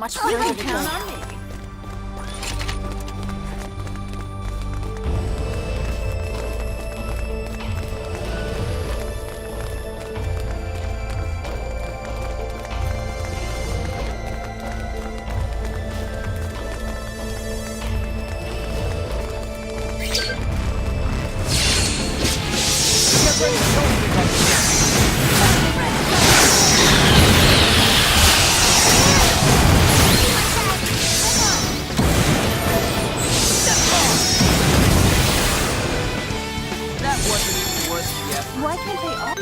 much further to Count go. on me. That wasn't even worth the effort. Why can't they all?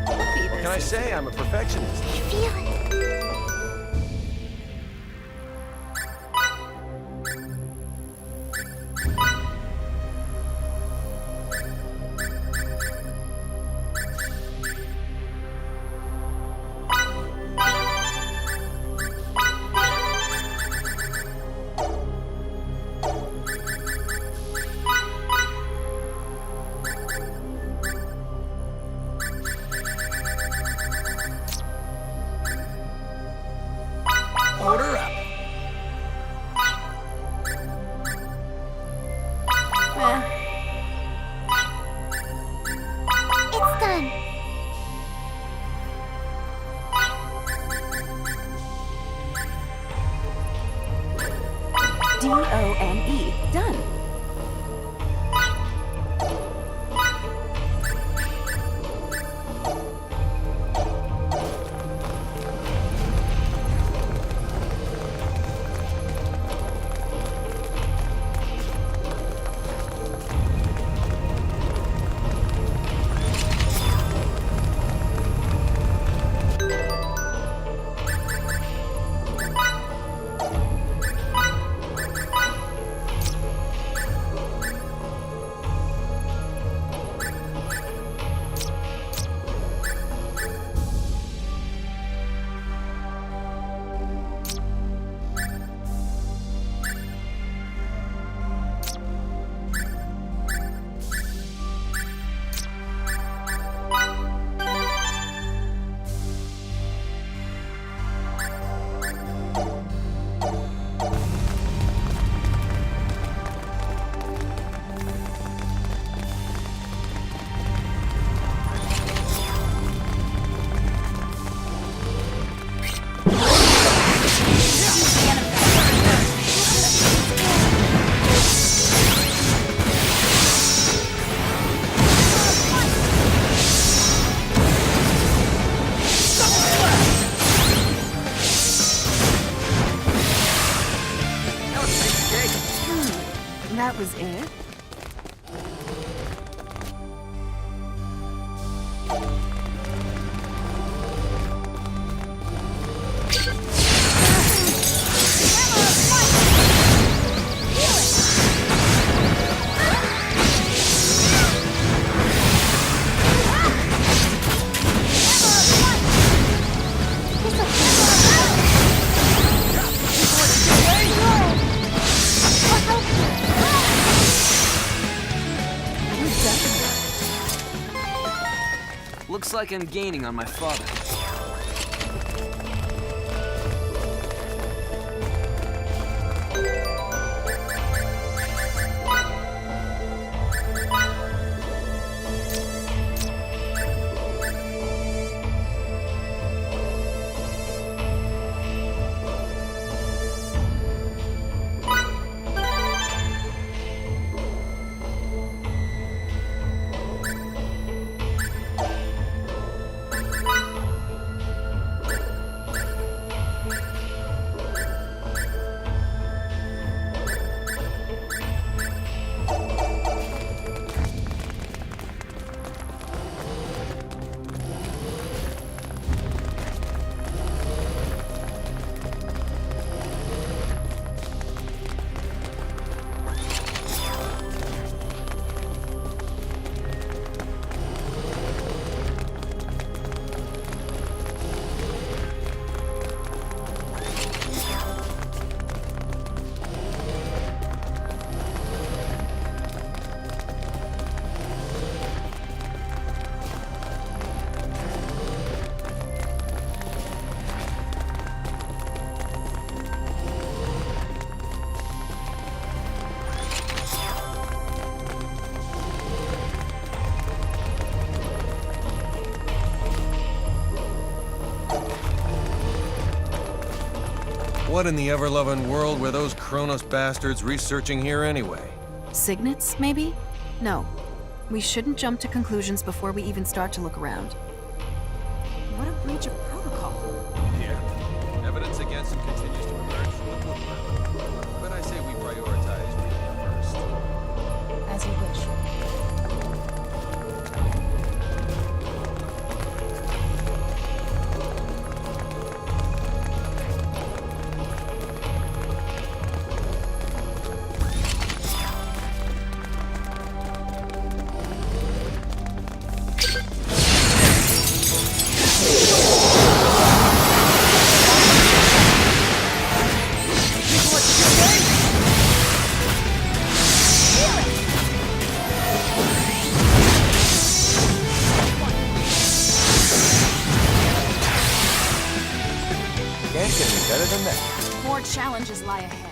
What can I say? I'm a perfectionist. I feel it. Order up. It's done. D-O-N-E. Done. That was it? Looks like I'm gaining on my father. What in the ever-loving world were those Kronos bastards researching here anyway? Signets, maybe? No. We shouldn't jump to conclusions before we even start to look around. What a breach of protocol. Here. Evidence against him continues to emerge from the woodwork. But I say we prioritize reading first. As you wish. Can't get any better than that. More challenges lie ahead.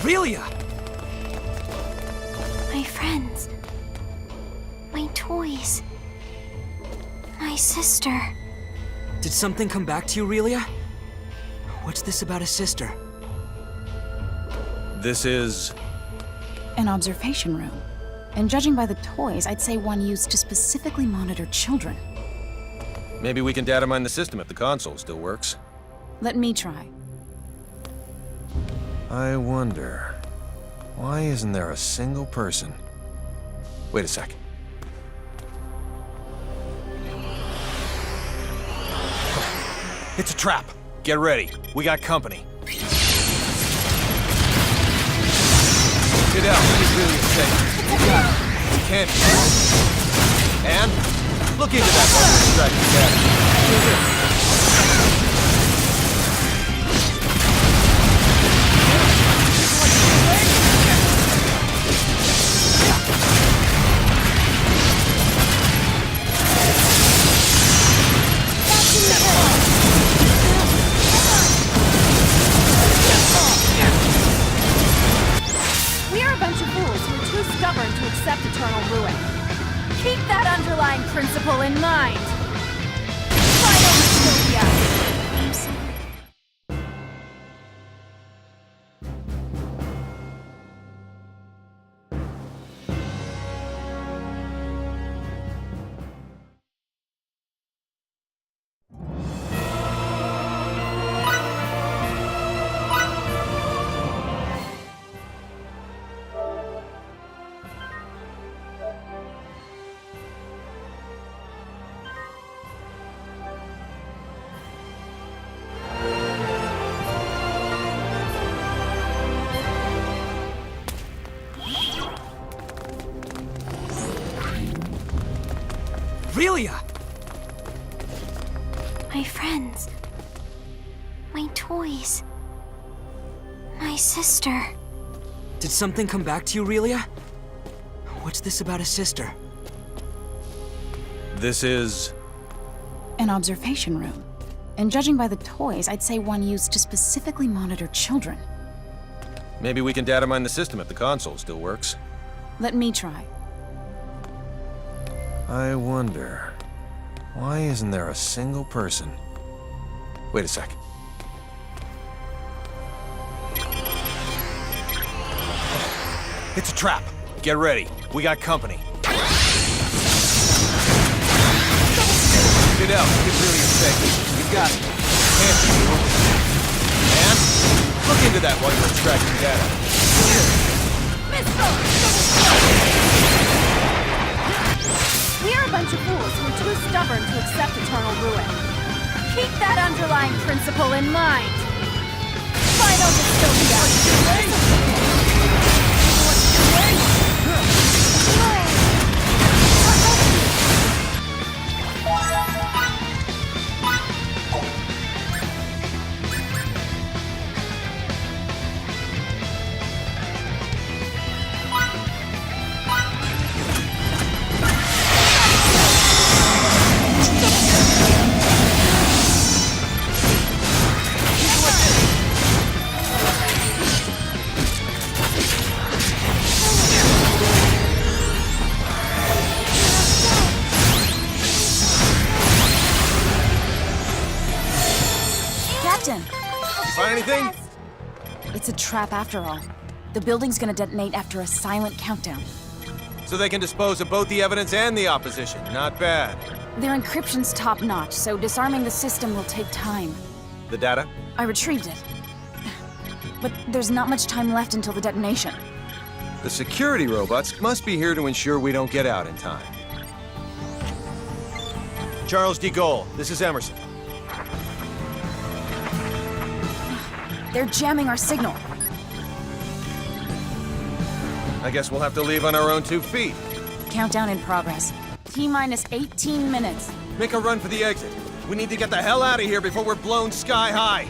Aurelia! My friends. My toys. My sister. Did something come back to you, Aurelia? What's this about a sister? This is... An observation room. And judging by the toys, I'd say one used to specifically monitor children. Maybe we can data mine the system if the console still works. Let me try. I wonder... why isn't there a single person? Wait a sec. It's a trap! Get ready. We got company. Get out. It's really a thing. You can't... And? Look into that while you're distracted, Dad. We're a bunch of fools who are too stubborn to accept eternal ruin. Keep that underlying principle in mind. Final utopia! I'm sorry. Aurelia! My friends. My toys. My sister. Did something come back to you, Aurelia? What's this about a sister? This is... An observation room. And judging by the toys, I'd say one used to specifically monitor children. Maybe we can data mine the system if the console still works. Let me try. I wonder... why isn't there a single person? Wait a sec. It's a trap! Get ready. We got company. Get out. It's really a thing. You got it. Can't you? And? Look into that while you're extracting data. underlying principle in mind. Final dystopia. Captain, Find anything? it's a trap after all. The building's gonna detonate after a silent countdown. So they can dispose of both the evidence and the opposition. Not bad. Their encryption's top-notch, so disarming the system will take time. The data? I retrieved it. But there's not much time left until the detonation. The security robots must be here to ensure we don't get out in time. Charles de Gaulle, this is Emerson. They're jamming our signal. I guess we'll have to leave on our own 2 feet. Countdown in progress. T-minus 18 minutes. Make a run for the exit. We need to get the hell out of here before we're blown sky high.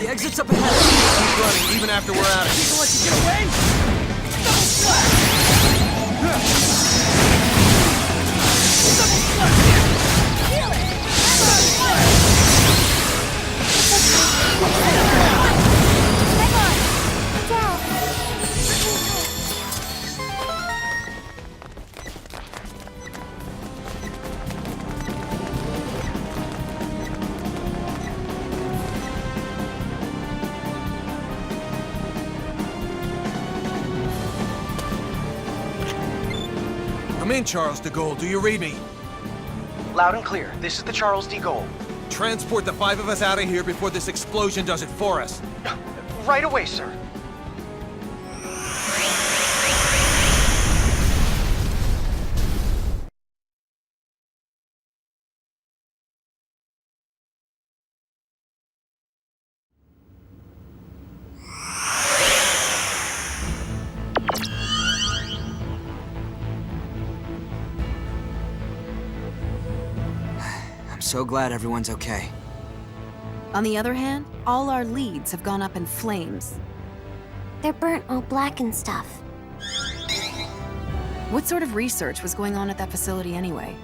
The exit's up ahead. Keep running, even after we're out of here. Gonna let you get away? Double slash! Double slash! Feel it! Hang on! Dad. Come in, Charles de Gaulle. Do you read me? Loud and clear. This is the Charles de Gaulle. Transport the 5 of us out of here before this explosion does it for us. Right away, sir. I'm so glad everyone's okay. On the other hand, all our leads have gone up in flames. They're burnt all black and stuff. What sort of research was going on at that facility anyway?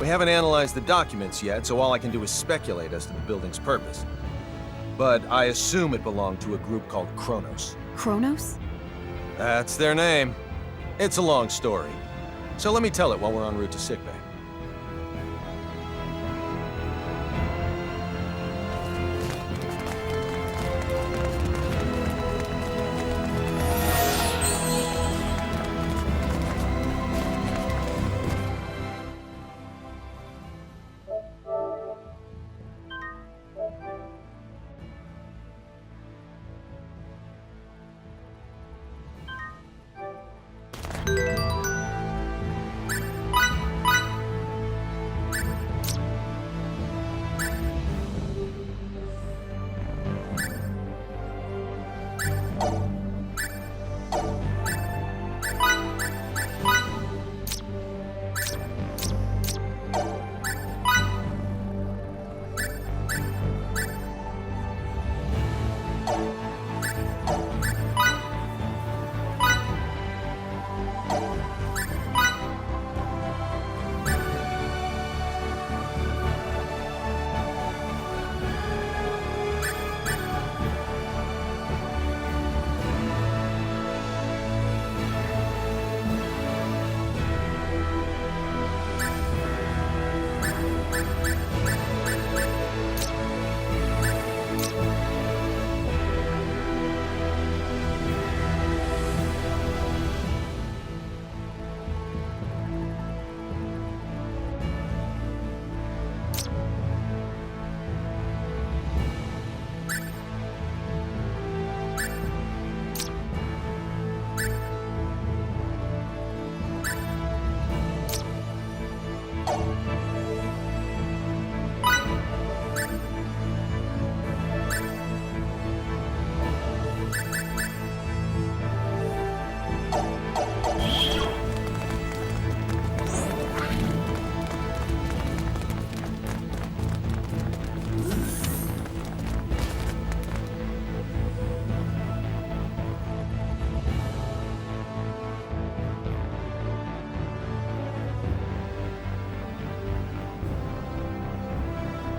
We haven't analyzed the documents yet, so all I can do is speculate as to the building's purpose. But I assume it belonged to a group called Kronos. Kronos? That's their name. It's a long story. So let me tell it while we're en route to sickbay.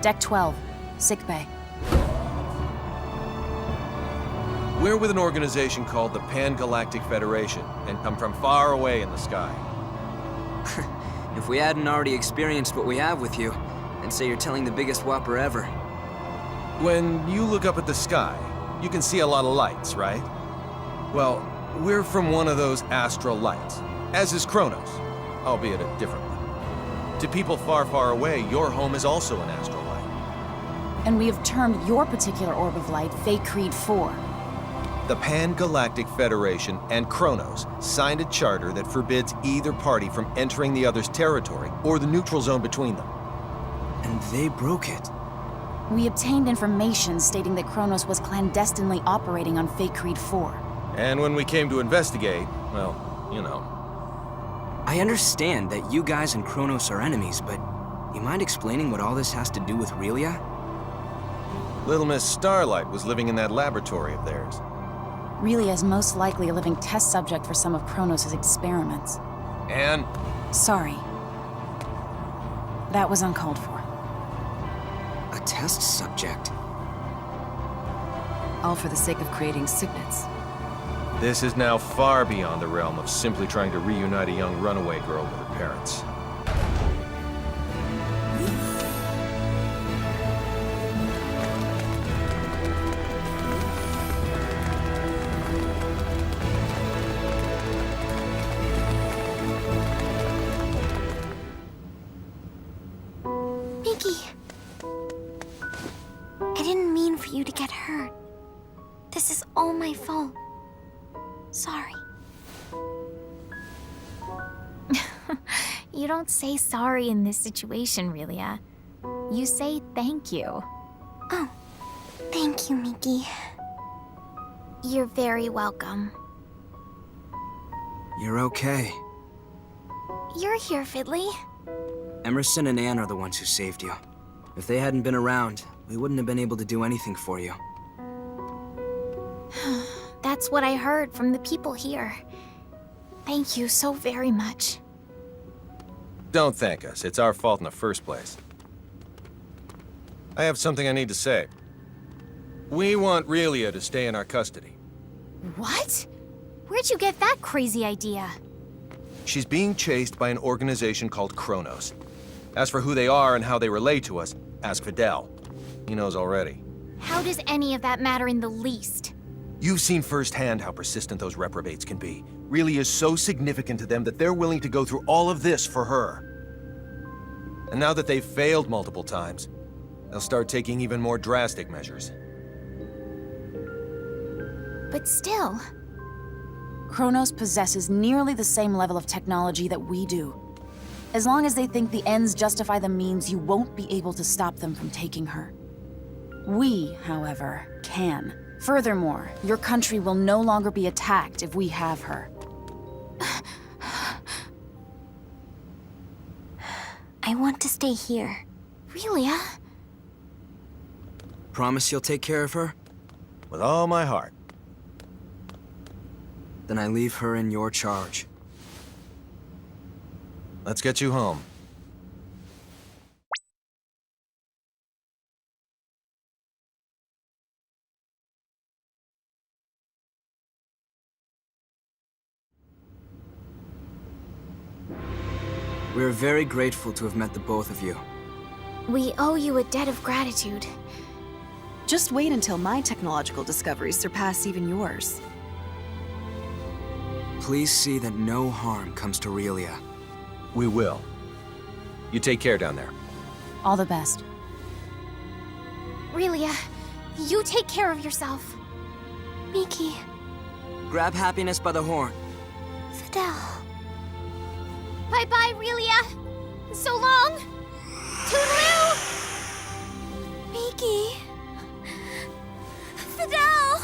Deck 12, sickbay. We're with an organization called the Pan-Galactic Federation, and come from far away in the sky. If we hadn't already experienced what we have with you, I'd say you're telling the biggest whopper ever. When you look up at the sky, you can see a lot of lights, right? Well, we're from one of those astral lights, as is Kronos, albeit a different one. To people far, far away, your home is also an astral light. And we have termed your particular orb of light Fate Creed 4. The Pan-Galactic Federation and Kronos signed a charter that forbids either party from entering the other's territory or the neutral zone between them. And they broke it. We obtained information stating that Kronos was clandestinely operating on Fate Creed 4. And when we came to investigate, well, you know. I understand that you guys and Kronos are enemies, but you mind explaining what all this has to do with Relia? Little Miss Starlight was living in that laboratory of theirs. Really is most likely a living test subject for some of Kronos' experiments. And Sorry. That was uncalled for. A test subject. All for the sake of creating signets. this is now far beyond the realm of simply trying to reunite a young runaway girl with her parents. Mickey! I didn't mean for you to get hurt. This is all my fault. Sorry. You don't say sorry in this situation, Relia. You say thank you. Oh, thank you, Mickey. You're very welcome. You're okay. You're here, Fiddly. Emerson and Anne are the ones who saved you. If they hadn't been around, we wouldn't have been able to do anything for you. That's what I heard from the people here. Thank you so very much. Don't thank us. It's our fault in the first place. I have something I need to say. We want Relia to stay in our custody. What? Where'd you get that crazy idea? She's being chased by an organization called Kronos. As for who they are and how they relate to us, ask Fidel. He knows already. How does any of that matter in the least? You've seen firsthand how persistent those reprobates can be. Really is so significant to them that they're willing to go through all of this for her. And now that they've failed multiple times, they'll start taking even more drastic measures. But still, Kronos possesses nearly the same level of technology that we do. As long as they think the ends justify the means, you won't be able to stop them from taking her. We, however, can. Furthermore, your country will no longer be attacked if we have her. I want to stay here. Relia? Promise you'll take care of her? With all my heart. Then I leave her in your charge. Let's get you home. We're very grateful to have met the both of you. We owe you a debt of gratitude. Just wait until my technological discoveries surpass even yours. Please see that no harm comes to Relia. We will. You take care down there. All the best. Relia, you take care of yourself. Mickey, Grab happiness by the horn. Fidel. Bye-bye, Relia. So long. Toodaloo! Mickey. Fidel!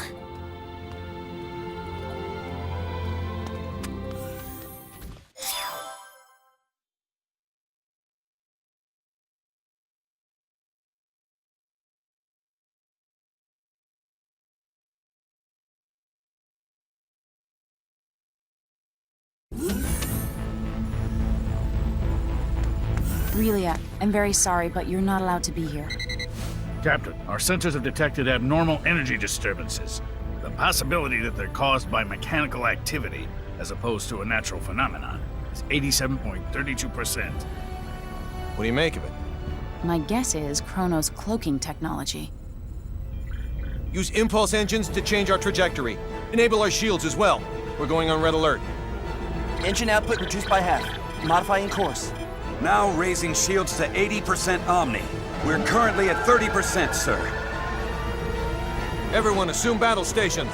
Relia, I'm very sorry, but you're not allowed to be here. Captain, our sensors have detected abnormal energy disturbances. The possibility that they're caused by mechanical activity, as opposed to a natural phenomenon, is 87.32%. What do you make of it? My guess is Kronos' cloaking technology. Use impulse engines to change our trajectory. Enable our shields as well. We're going on red alert. Engine output reduced by half. Modifying course. Now raising shields to 80% Omni. We're currently at 30%, sir. Everyone assume battle stations.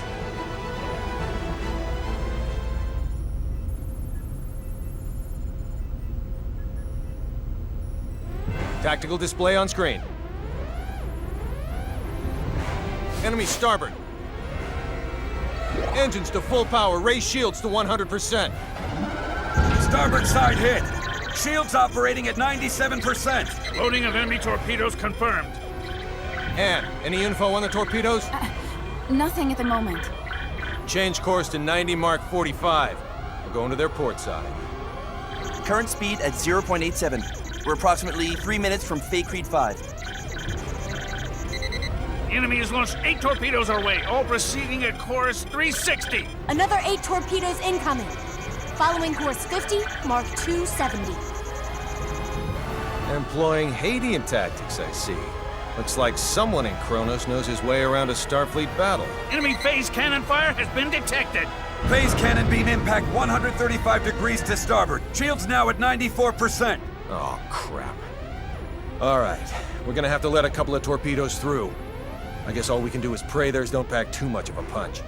Tactical display on screen. Enemy starboard. Engines to full power. Raise shields to 100%. Starboard side hit. Shields operating at 97%. Loading of enemy torpedoes confirmed. Anne, any info on the torpedoes? Nothing at the moment. Change course to 90 Mark 45. We're going to their port side. Current speed at 0.87. We're approximately 3 minutes from Fate Creed 5. The enemy has launched 8 torpedoes our way, all proceeding at course 360. Another 8 torpedoes incoming. Following course 50, Mark 270. Employing Hadean tactics, I see. Looks like someone in Kronos knows his way around a Starfleet battle. Enemy phase cannon fire has been detected. Phase cannon beam impact 135 degrees to starboard. Shields now at 94%. Oh, crap. All right, we're gonna have to let a couple of torpedoes through. I guess all we can do is pray theirs don't pack too much of a punch.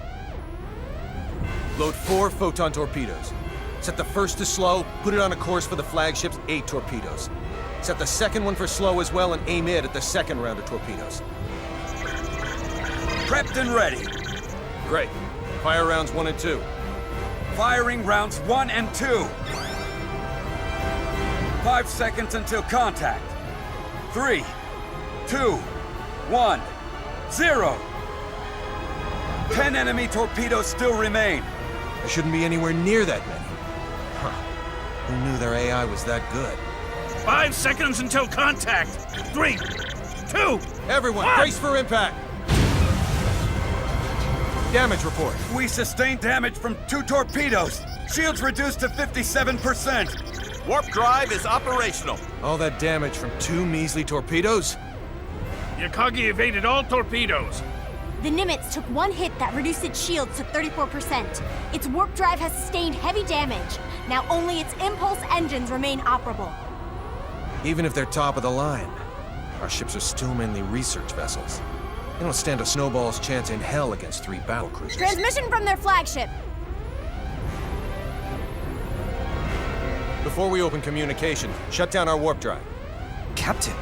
Load 4 photon torpedoes. Set the first to slow, put it on a course for the flagship's 8 torpedoes. Set the second one for slow as well and aim it at the second round of torpedoes. Prepped and ready. Great. Fire rounds 1 and 2. Firing rounds 1 and 2. 5 seconds until contact. 3, 2, 1, 0. 10 enemy torpedoes still remain. There shouldn't be anywhere near that many. Huh. Who knew their AI was that good? 5 seconds until contact. 3, 2, Everyone, 1. brace for impact! Damage report. We sustained damage from 2 torpedoes. Shields reduced to 57%. Warp drive is operational. All that damage from 2 measly torpedoes? The Akagi evaded all torpedoes. The Nimitz took 1 hit that reduced its shields to 34%. Its warp drive has sustained heavy damage. Now only its impulse engines remain operable. Even if they're top of the line, our ships are still mainly research vessels. They don't stand a snowball's chance in hell against 3 battlecruisers. Transmission from their flagship. Before we open communication, shut down our warp drive. Captain,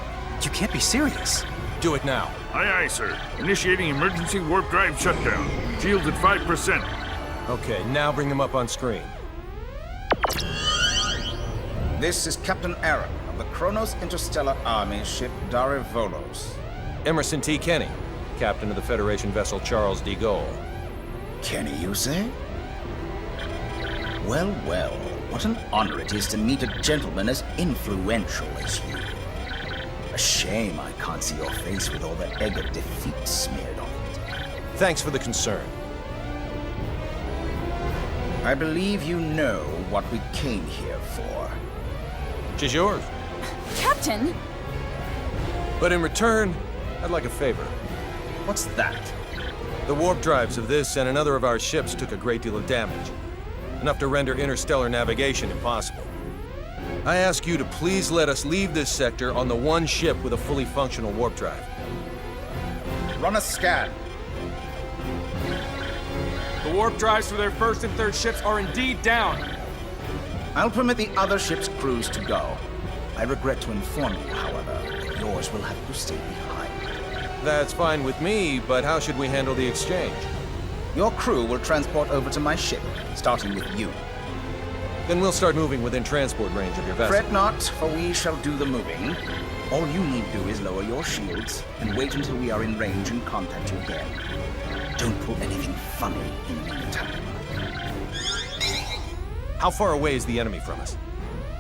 you can't be serious. Do it now. Aye, aye, sir. Initiating emergency warp drive shutdown. Shields at 5%. Okay, now bring them up on screen. This is Captain Aaron of the Kronos Interstellar Army ship Volos. Emerson T. Kenny, captain of the Federation vessel Charles de Gaulle. Kenny, you say? Well, well, what an honor it is to meet a gentleman as influential as you. A shame I can't see your face with all the egg of defeat smeared on it. Thanks for the concern. I believe you know what we came here for. Which is yours. Captain! But in return, I'd like a favor. What's that? The warp drives of this and another of our ships took a great deal of damage. Enough to render interstellar navigation impossible. I ask you to please let us leave this sector on the one ship with a fully functional warp drive. Run a scan. The warp drives for their first and third ships are indeed down. I'll permit the other ship's crews to go. I regret to inform you, however, that yours will have to stay behind. That's fine with me, but how should we handle the exchange? Your crew will transport over to my ship, starting with you. Then we'll start moving within transport range of your vessel. Fret not, for we shall do the moving. All you need do is lower your shields and wait until we are in range and contact you again. Don't pull anything funny in the meantime. How far away is the enemy from us?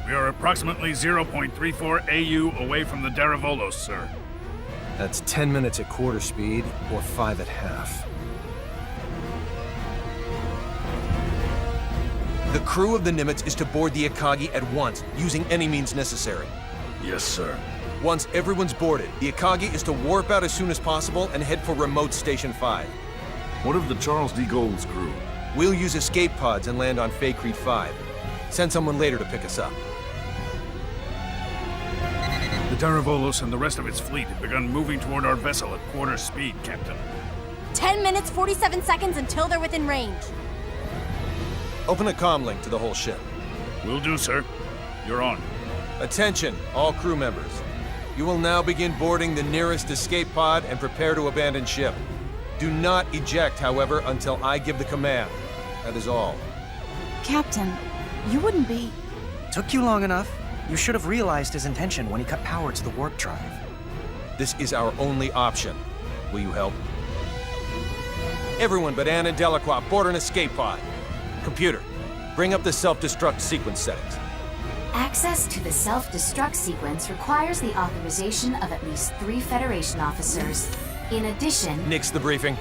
We are approximately 0.34 AU away from the Volos, sir. That's 10 minutes at quarter speed, or 5 at half. The crew of the Nimitz is to board the Akagi at once, using any means necessary. Yes, sir. Once everyone's boarded, the Akagi is to warp out as soon as possible and head for remote Station 5. What of the Charles de Gaulle's crew? We'll use escape pods and land on Fate Creed 5. Send someone later to pick us up. The Volos and the rest of its fleet have begun moving toward our vessel at quarter speed, Captain. 10 minutes, 47 seconds until they're within range. Open a comm link to the whole ship. Will do, sir. You're on. Attention, all crew members. You will now begin boarding the nearest escape pod and prepare to abandon ship. Do not eject, however, until I give the command. That is all. Captain, you wouldn't be... Took you long enough. You should have realized his intention when he cut power to the warp drive. This is our only option. Will you help? Everyone but Anne and Delacroix board an escape pod. Computer, bring up the self-destruct sequence settings. Access to the self-destruct sequence requires the authorization of at least 3 Federation officers. In addition... Nix the briefing.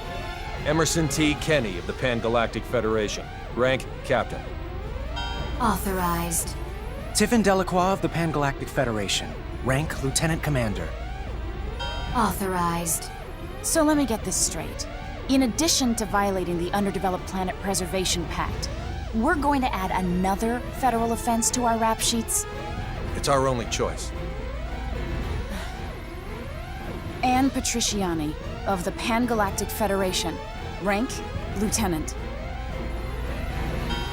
Emerson T. Kenny of the Pan-Galactic Federation. Rank, Captain. Authorized. Tiffin Delacroix of the Pan-Galactic Federation. Rank, Lieutenant Commander. Authorized. So let me get this straight. In addition to violating the Underdeveloped Planet Preservation Pact, we're going to add another federal offense to our rap sheets? It's our only choice. Anne Patriciani of the Pan-Galactic Federation. Rank, Lieutenant.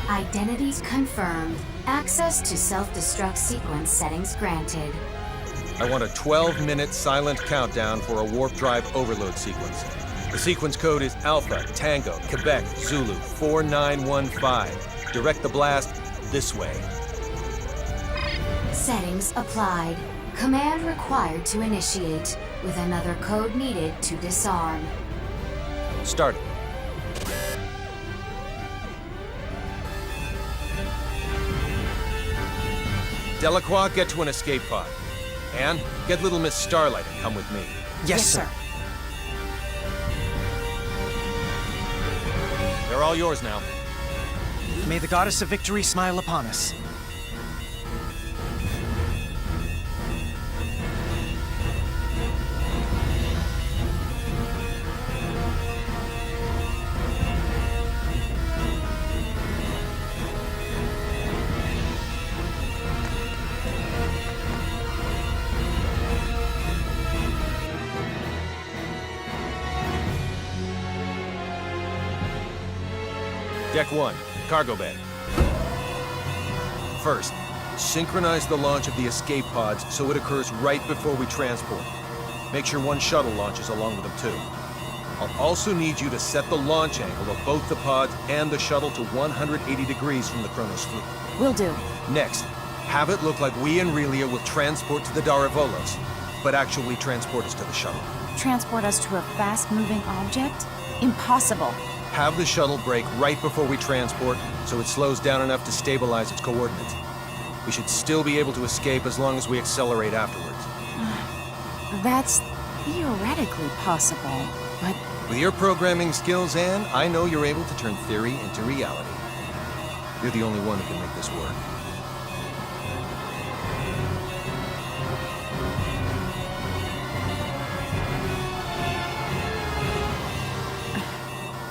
Identities confirmed. Access to self-destruct sequence settings granted. I want a 12-minute silent countdown for a warp drive overload sequence. The sequence code is Alpha, Tango, Quebec, Zulu, 4915. Direct the blast this way. Settings applied. Command required to initiate, with another code needed to disarm. Start it. Delacroix, get to an escape pod. Anne, get little Miss Starlight and come with me. Yes, sir. They're all yours now. May the Goddess of Victory smile upon us. Deck 1, cargo bay. First, synchronize the launch of the escape pods so it occurs right before we transport. Make sure one shuttle launches along with them too. I'll also need you to set the launch angle of both the pods and the shuttle to 180 degrees from the Kronos fleet. Will do. Next, have it look like we and Relia will transport to the Daravolos, but actually transport us to the shuttle. Transport us to a fast-moving object? Impossible. Have the shuttle brake right before we transport, so it slows down enough to stabilize its coordinates. We should still be able to escape as long as we accelerate afterwards. That's theoretically possible, but... With your programming skills, Anne, I know you're able to turn theory into reality. You're the only one who can make this work.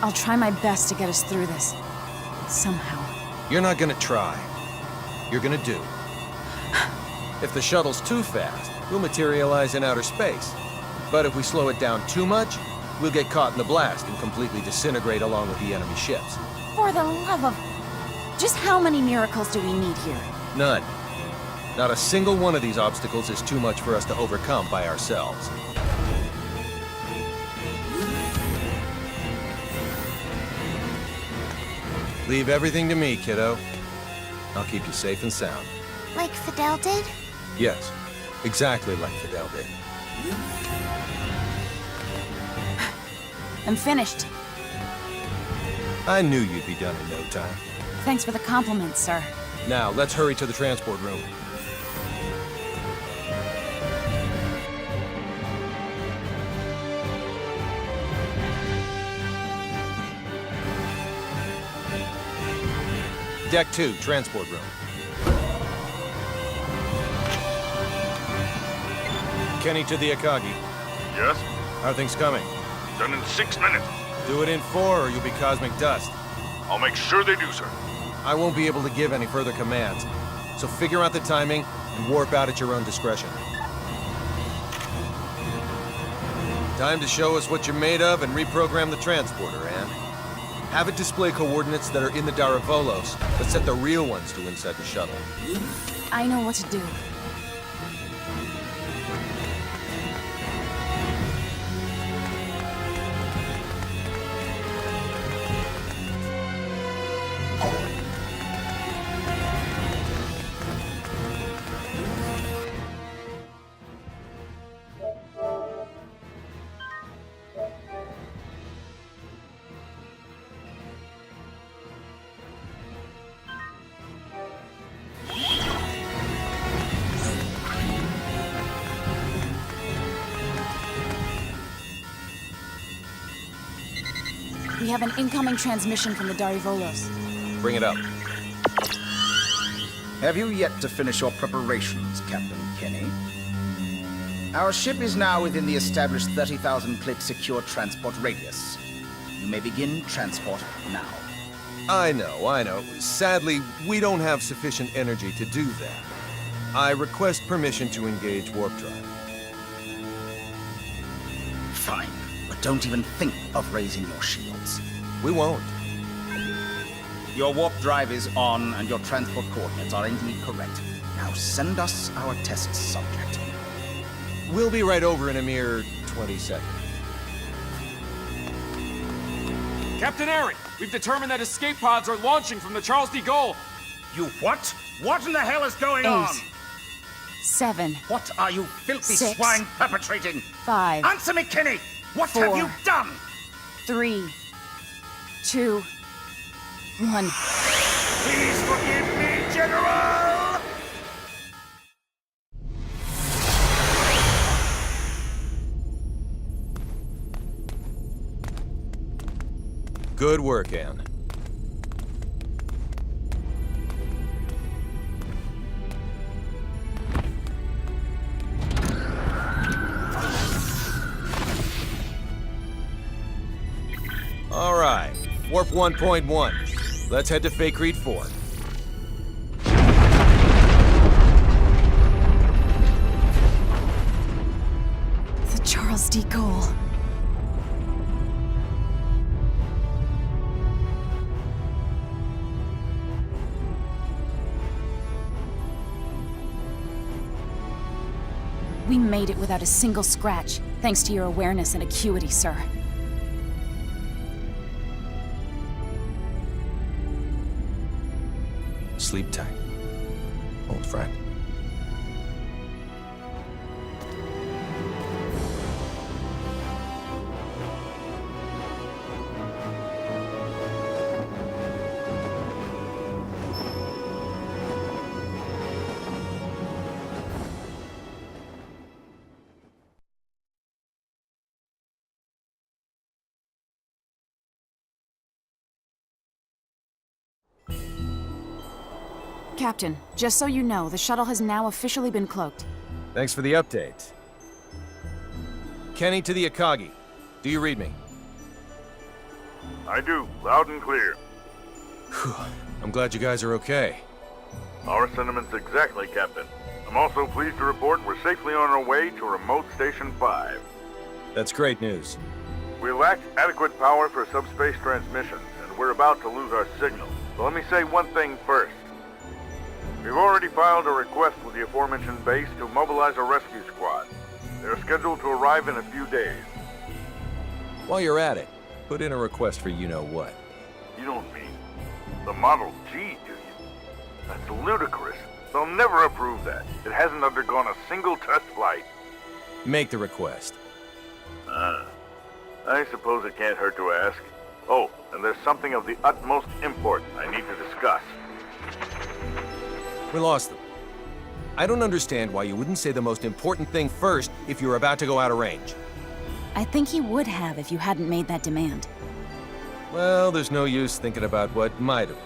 I'll try my best to get us through this. Somehow. You're not gonna try. You're gonna do. If the shuttle's too fast, we'll materialize in outer space. But if we slow it down too much, we'll get caught in the blast and completely disintegrate along with the enemy ships. For the love of... Just how many miracles do we need here? None. Not a single one of these obstacles is too much for us to overcome by ourselves. Leave everything to me, kiddo. I'll keep you safe and sound. Like Fidel did? Yes, exactly like Fidel did. I'm finished. I knew you'd be done in no time. Thanks for the compliment, sir. Now, let's hurry to the transport room. Deck 2, transport room. Kenny to the Akagi. Yes? How are things coming? Done in 6 minutes. Do it in 4 or you'll be cosmic dust. I'll make sure they do, sir. I won't be able to give any further commands, so figure out the timing and warp out at your own discretion. Time to show us what you're made of and reprogram the transporter, Anne. Have it display coordinates that are in the Daravolos, but set the real ones to inside the shuttle. I know what to do. We have an incoming transmission from the Darivolos. Bring it up. Have you yet to finish your preparations, Captain Kenny? Our ship is now within the established 30,000-click secure transport radius. You may begin transport now. I know. Sadly, we don't have sufficient energy to do that. I request permission to engage warp drive. Fine, but don't even think of raising your shields. We won't. Your warp drive is on, and your transport coordinates are indeed correct. Now send us our test subject. We'll be right over in a mere 20 seconds. Captain Aaron, we've determined that escape pods are launching from the Charles de Gaulle. You what? What in the hell is going on? 7. What are you filthy 6. swine perpetrating? 5. Answer me, Kenny! What 4. have you done? 3. 2. 1. Please forgive me, General! Good work, Anne. All right, Warp 1.1. Let's head to Fake Reed 4. The Charles de Gaulle. We made it without a single scratch, thanks to your awareness and acuity, sir. Sleep tight, old friend. Captain, just so you know, the shuttle has now officially been cloaked. Thanks for the update. Kenny to the Akagi. Do you read me? I do, loud and clear. Whew. I'm glad you guys are okay. Our sentiments exactly, Captain. I'm also pleased to report we're safely on our way to Remote Station 5. That's great news. We lacked adequate power for subspace transmissions, and we're about to lose our signal. So let me say one thing first. We've already filed a request with the aforementioned base to mobilize a rescue squad. They're scheduled to arrive in a few days. While you're at it, put in a request for you-know-what. You don't mean the Model G, do you? That's ludicrous. They'll never approve that. It hasn't undergone a single test flight. Make the request. I suppose it can't hurt to ask. Oh, and there's something of the utmost import I need to discuss. We lost them. I don't understand why you wouldn't say the most important thing first if you're about to go out of range. I think he would have if you hadn't made that demand. Well, there's no use thinking about what might have been.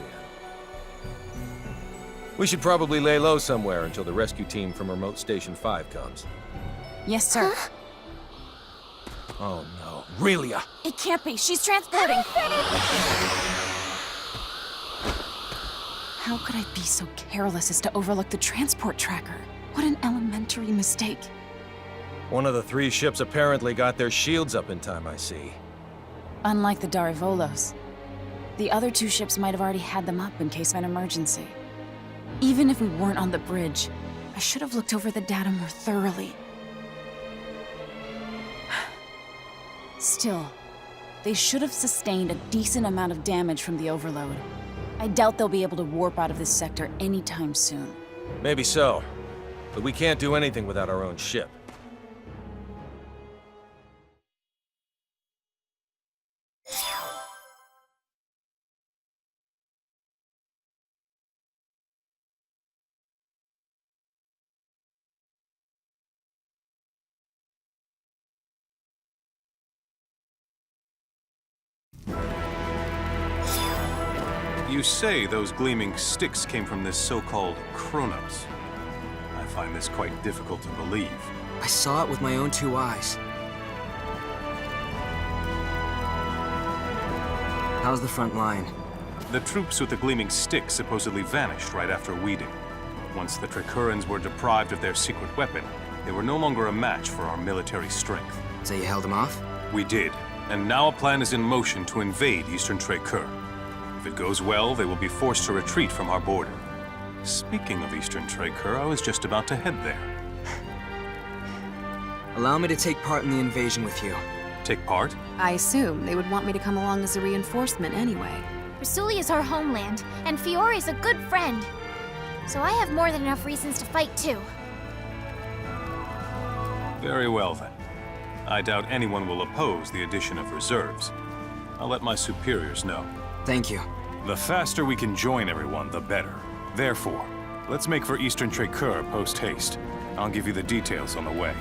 We should probably lay low somewhere until the rescue team from Remote Station 5 comes. Yes, sir. Huh? Oh no, Relia! It can't be. She's transporting. How could I be so careless as to overlook the transport tracker? What an elementary mistake. One of the 3 ships apparently got their shields up in time, I see. Unlike the Darivolos, the other 2 ships might have already had them up in case of an emergency. Even if we weren't on the bridge, I should have looked over the data more thoroughly. Still, they should have sustained a decent amount of damage from the overload. I doubt they'll be able to warp out of this sector anytime soon. Maybe so, but we can't do anything without our own ship. You say those gleaming sticks came from this so-called Kronos. I find this quite difficult to believe. I saw it with my own 2 eyes. How's the front line? The troops with the gleaming sticks supposedly vanished right after we did. Once the Tricurans were deprived of their secret weapon, they were no longer a match for our military strength. So you held them off? We did, and now a plan is in motion to invade Eastern Tricur. If it goes well, they will be forced to retreat from our border. Speaking of Eastern Tricur, I was just about to head there. Allow me to take part in the invasion with you. Take part? I assume they would want me to come along as a reinforcement anyway. Rasuli is our homeland, and Fiore's a good friend. So I have more than enough reasons to fight too. Very well then. I doubt anyone will oppose the addition of reserves. I'll let my superiors know. Thank you. The faster we can join everyone, the better. Therefore, let's make for Eastern Tricur post-haste. I'll give you the details on the way.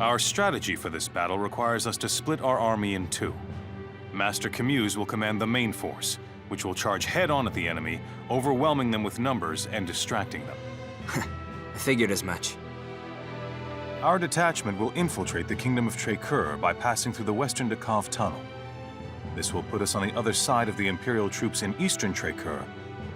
Our strategy for this battle requires us to split our army in two. Master Camuse will command the main force, which will charge head-on at the enemy, overwhelming them with numbers and distracting them. I figured as much. Our detachment will infiltrate the Kingdom of Trecur by passing through the Western Dekov Tunnel. This will put us on the other side of the Imperial troops in Eastern Trecur,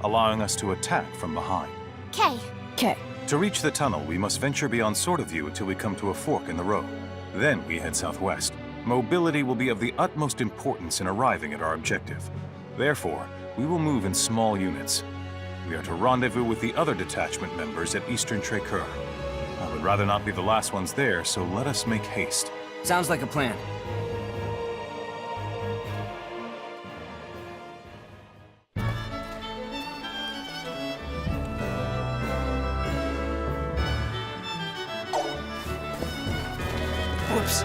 allowing us to attack from behind. Okay. To reach the tunnel, we must venture beyond Sword of View until we come to a fork in the road. Then we head southwest. Mobility will be of the utmost importance in arriving at our objective. Therefore, we will move in small units. We are to rendezvous with the other detachment members at Eastern Trecur. I would rather not be the last ones there, so let us make haste. Sounds like a plan. Whoops.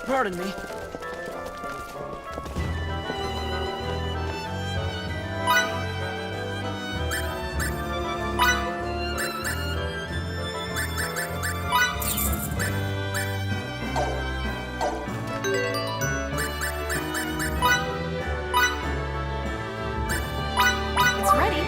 Pardon me. It's ready.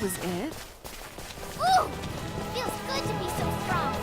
was it? Ooh! Feels good to be so strong.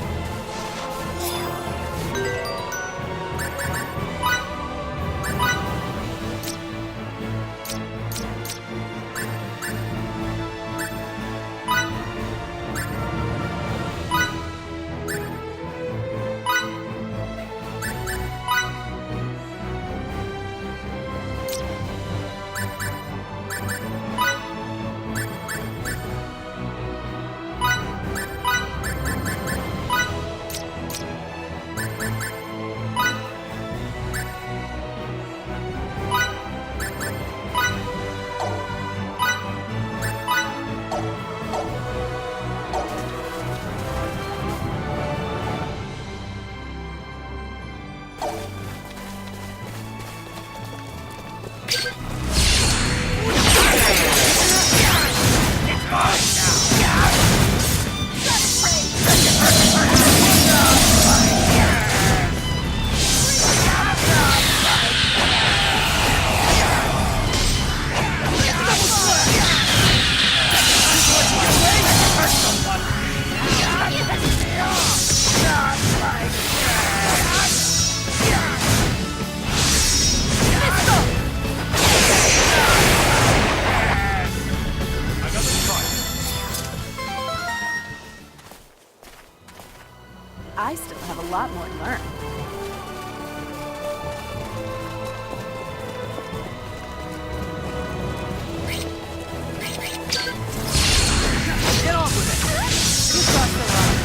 I still have a lot more to learn. Get off with it! You crossed the line.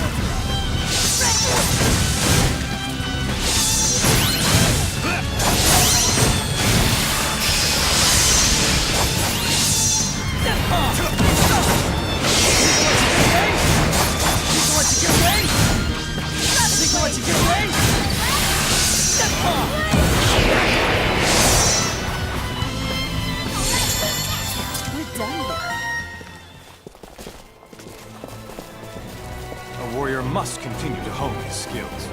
A warrior must continue to hone his skills.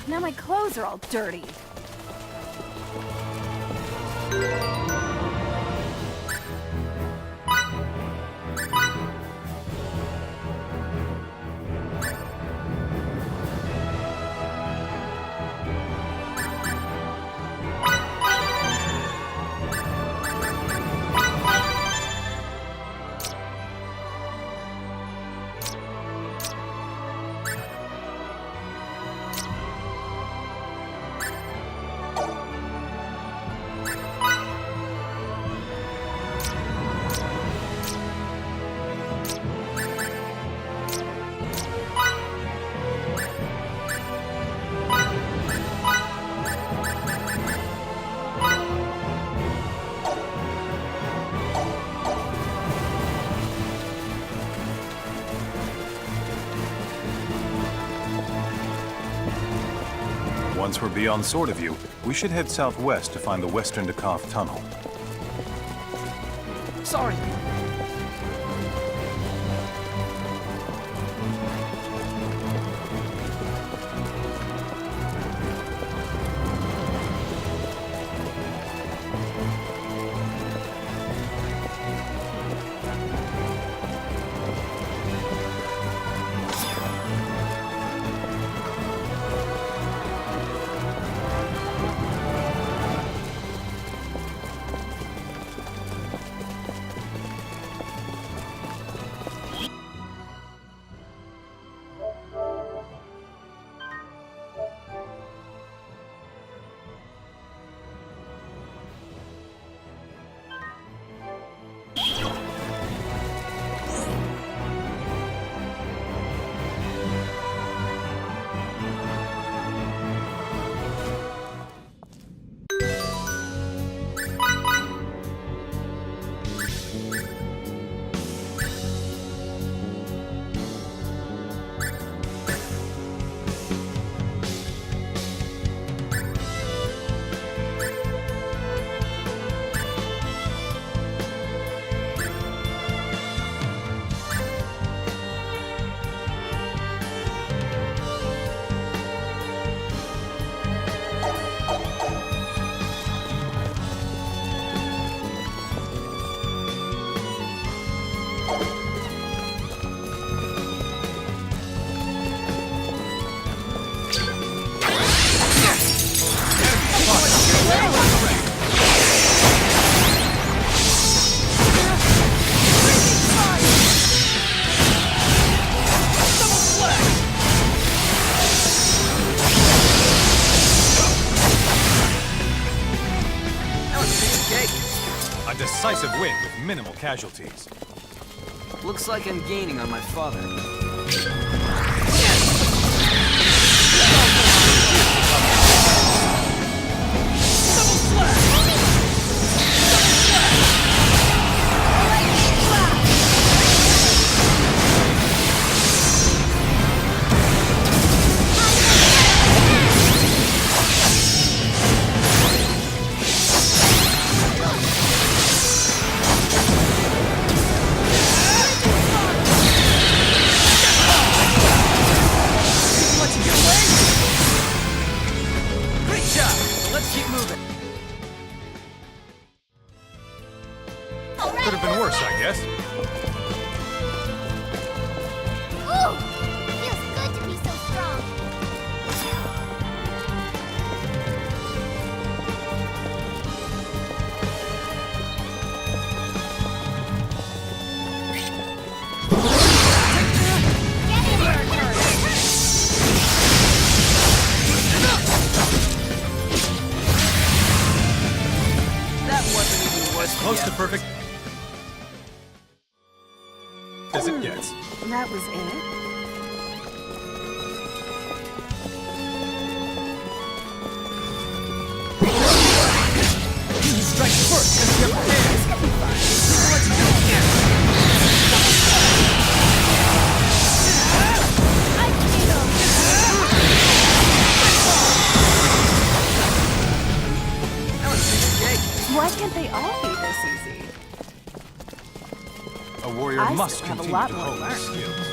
Now my clothes are all dirty. Once we're beyond Sword of View, we should head southwest to find the Western Dakov Tunnel. Sorry. decisive win with minimal casualties. Looks like I'm gaining on my father. Could have been worse, I guess. Ooh! Feels good to be so strong. That wasn't even worse. Close to perfect as it gets. That was it? Strike first and get Why can't they all be this easy? A warrior I must still have a continue lot to more to hone learn. his skills.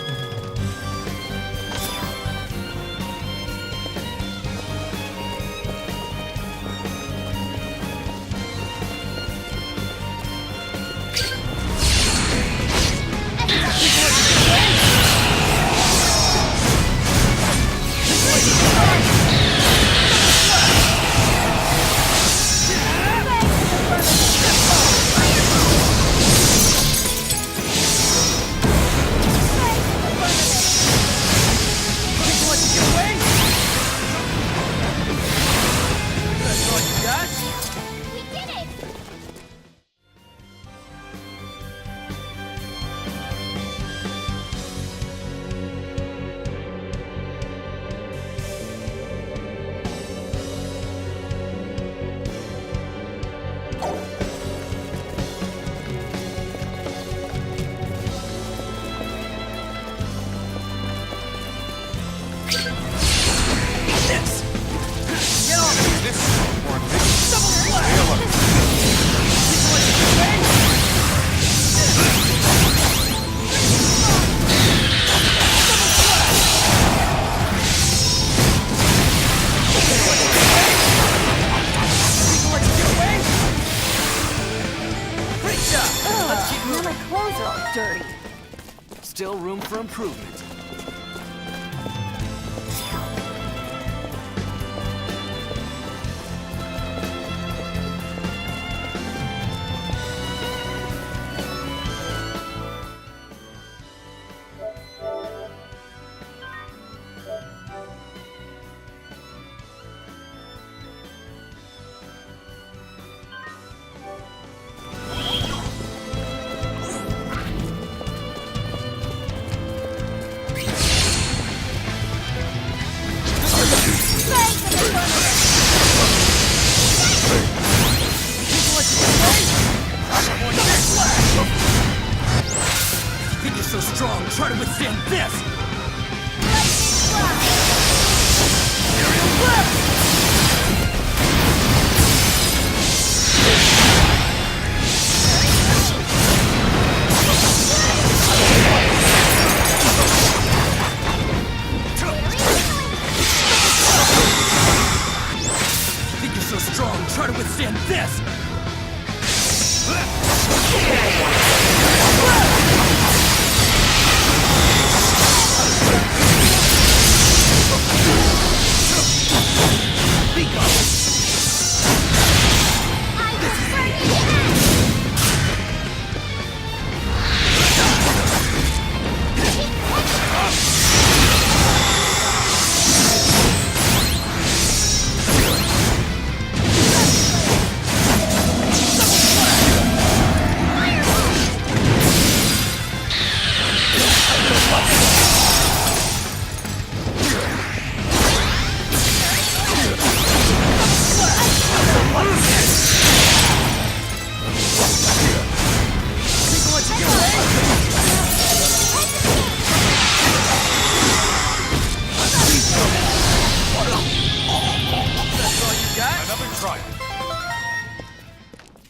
Now my clothes are all dirty. Still room for improvement. Think you're so strong, try to withstand this! Think you're so strong, try to withstand this!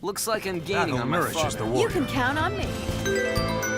Looks like I'm gaining Battle on my nourishes father. the You warrior. can count on me.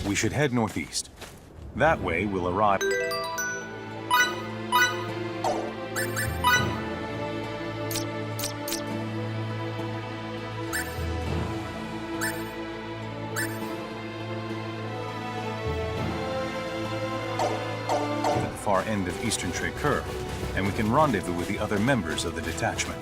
We should head northeast. That way, we'll arrive. At the far end of Eastern Trade Curve, and we can rendezvous with the other members of the detachment.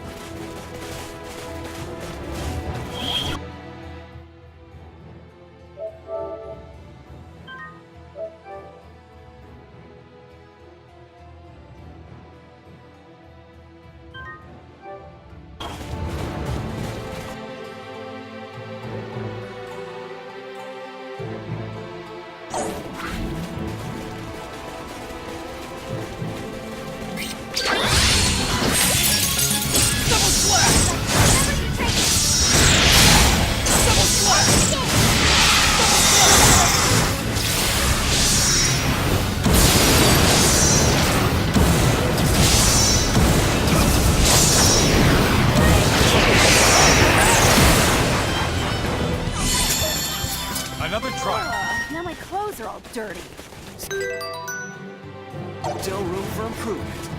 Another try. Now my clothes are all dirty. Still room for improvement.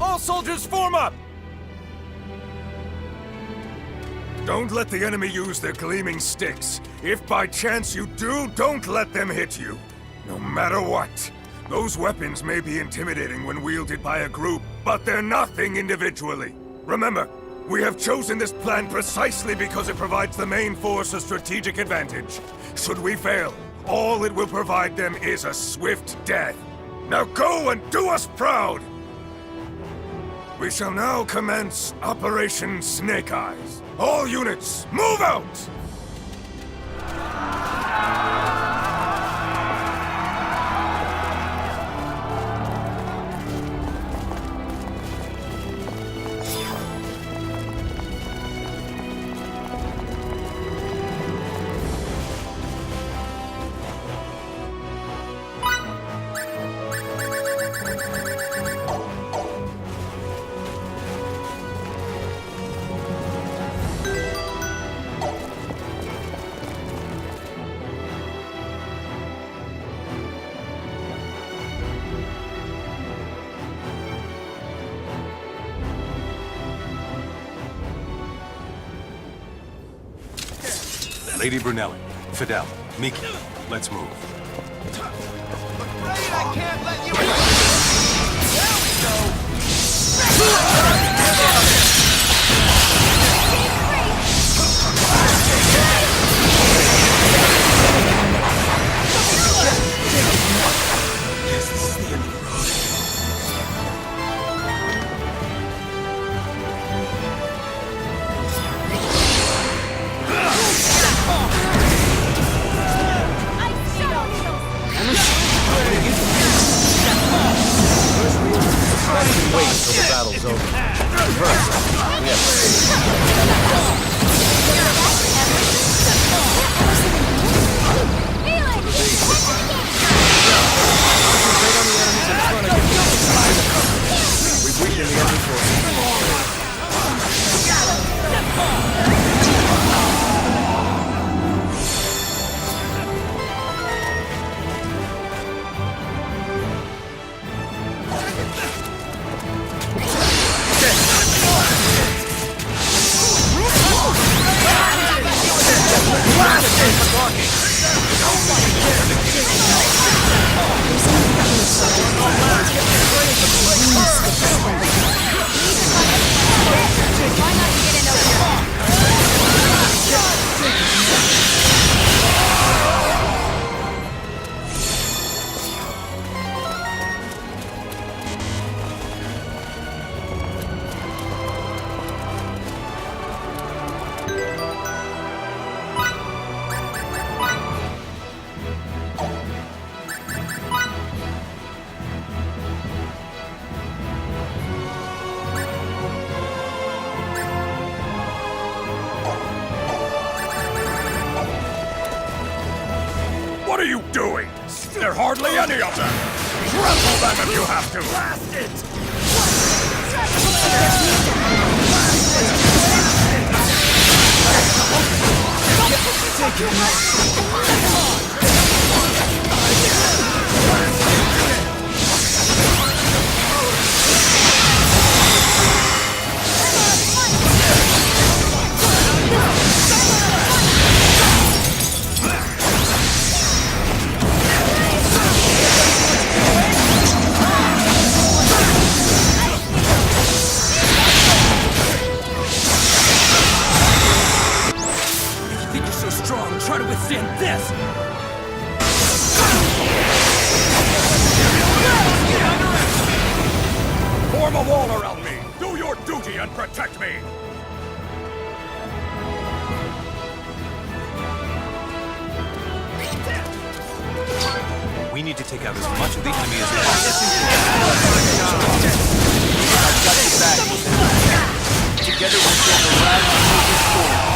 All soldiers form up! Don't let the enemy use their gleaming sticks. If by chance you do, don't let them hit you. No matter what. Those weapons may be intimidating when wielded by a group, but they're nothing individually. Remember, we have chosen this plan precisely because it provides the main force a strategic advantage. Should we fail, all it will provide them is a swift death. Now go and do us proud! We shall now commence Operation Snake Eyes. All units, move out! Lady Brunelli, Fidel, Miki, let's move. I can't let you Guess this is the end of the road. Wait until the battle's over. First, we have We've weakened the enemy forces. are hardly any of them! Trample them if you have to! Blast it! Try to withstand this! Form a wall around me! Do your duty and protect me! We need to take out as much of the enemy as possible. I've got your back. Together we'll stand around and move this forward.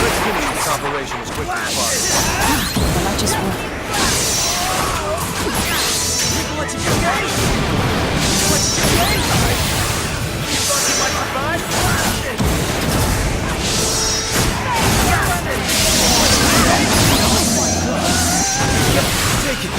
Let's finish this operation as quickly as possible. That might just work. People let you get away! People let you get away! You thought you might survive? Take it!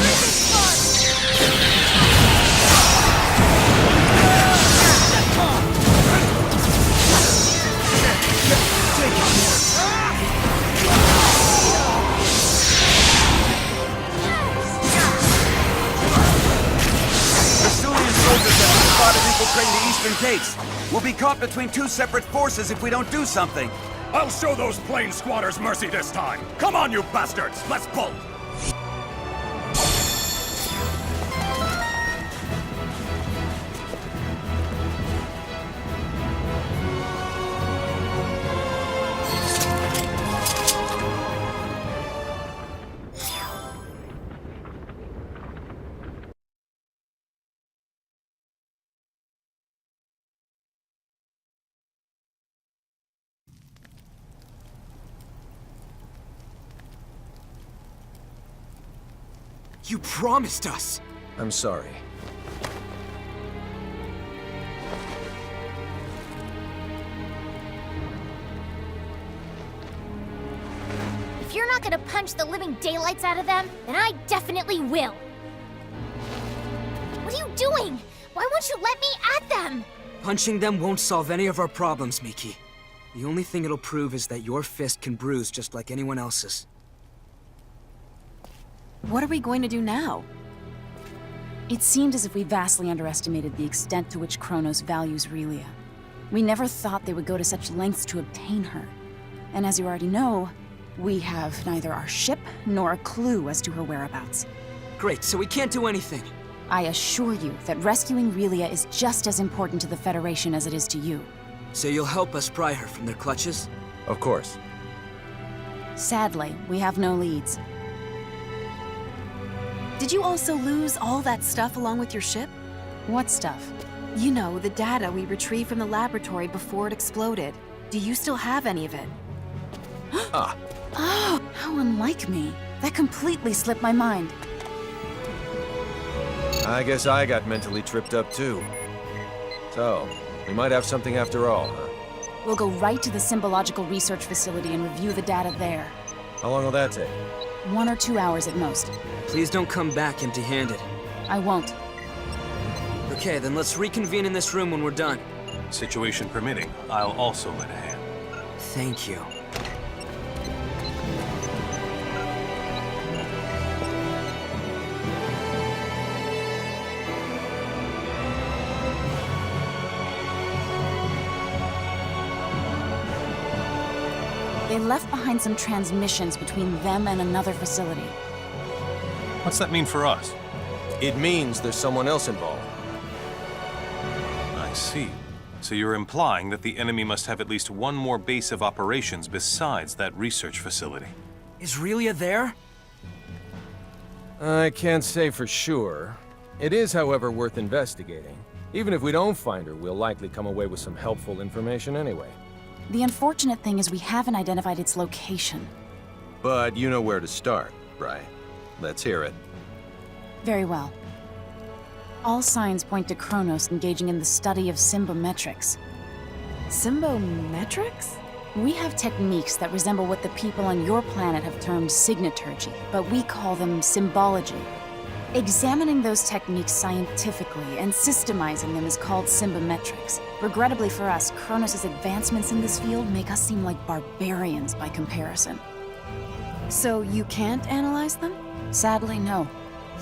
Infiltrating the eastern gates. We'll be caught between two separate forces if we don't do something. I'll show those plane squatters mercy this time. Come on, you bastards! Let's bolt! You promised us! I'm sorry. If you're not gonna punch the living daylights out of them, then I definitely will. What are you doing? Why won't you let me at them? Punching them won't solve any of our problems, Miki. The only thing it'll prove is that your fist can bruise just like anyone else's. What are we going to do now? It seemed as if we vastly underestimated the extent to which Kronos values Relia. We never thought they would go to such lengths to obtain her. And as you already know, we have neither our ship nor a clue as to her whereabouts. Great, so we can't do anything. I assure you that rescuing Relia is just as important to the Federation as it is to you. So you'll help us pry her from their clutches? Of course. Sadly, we have no leads. Did you also lose all that stuff along with your ship? What stuff? You know, the data we retrieved from the laboratory before it exploded. Do you still have any of it? Ah. Oh, how unlike me. That completely slipped my mind. I guess I got mentally tripped up too. So, we might have something after all, huh? We'll go right to the Symbological Research Facility and review the data there. How long will that take? 1 or 2 hours at most. Please don't come back empty-handed. I won't. Okay, then let's reconvene in this room when we're done. Situation permitting, I'll also lend a hand. Thank you. They left behind some transmissions between them and another facility. What's that mean for us? It means there's someone else involved. I see. So you're implying that the enemy must have at least one more base of operations besides that research facility. Is Relia there? I can't say for sure. It is, however, worth investigating. Even if we don't find her, we'll likely come away with some helpful information anyway. The unfortunate thing is we haven't identified its location. But you know where to start, right? Let's hear it. Very well. All signs point to Kronos engaging in the study of symbometrics. Symbometrics? We have techniques that resemble what the people on your planet have termed signaturgy, but we call them symbology. Examining those techniques scientifically and systemizing them is called symbometrics. Regrettably for us, Kronos' advancements in this field make us seem like barbarians by comparison. So you can't analyze them? Sadly, no.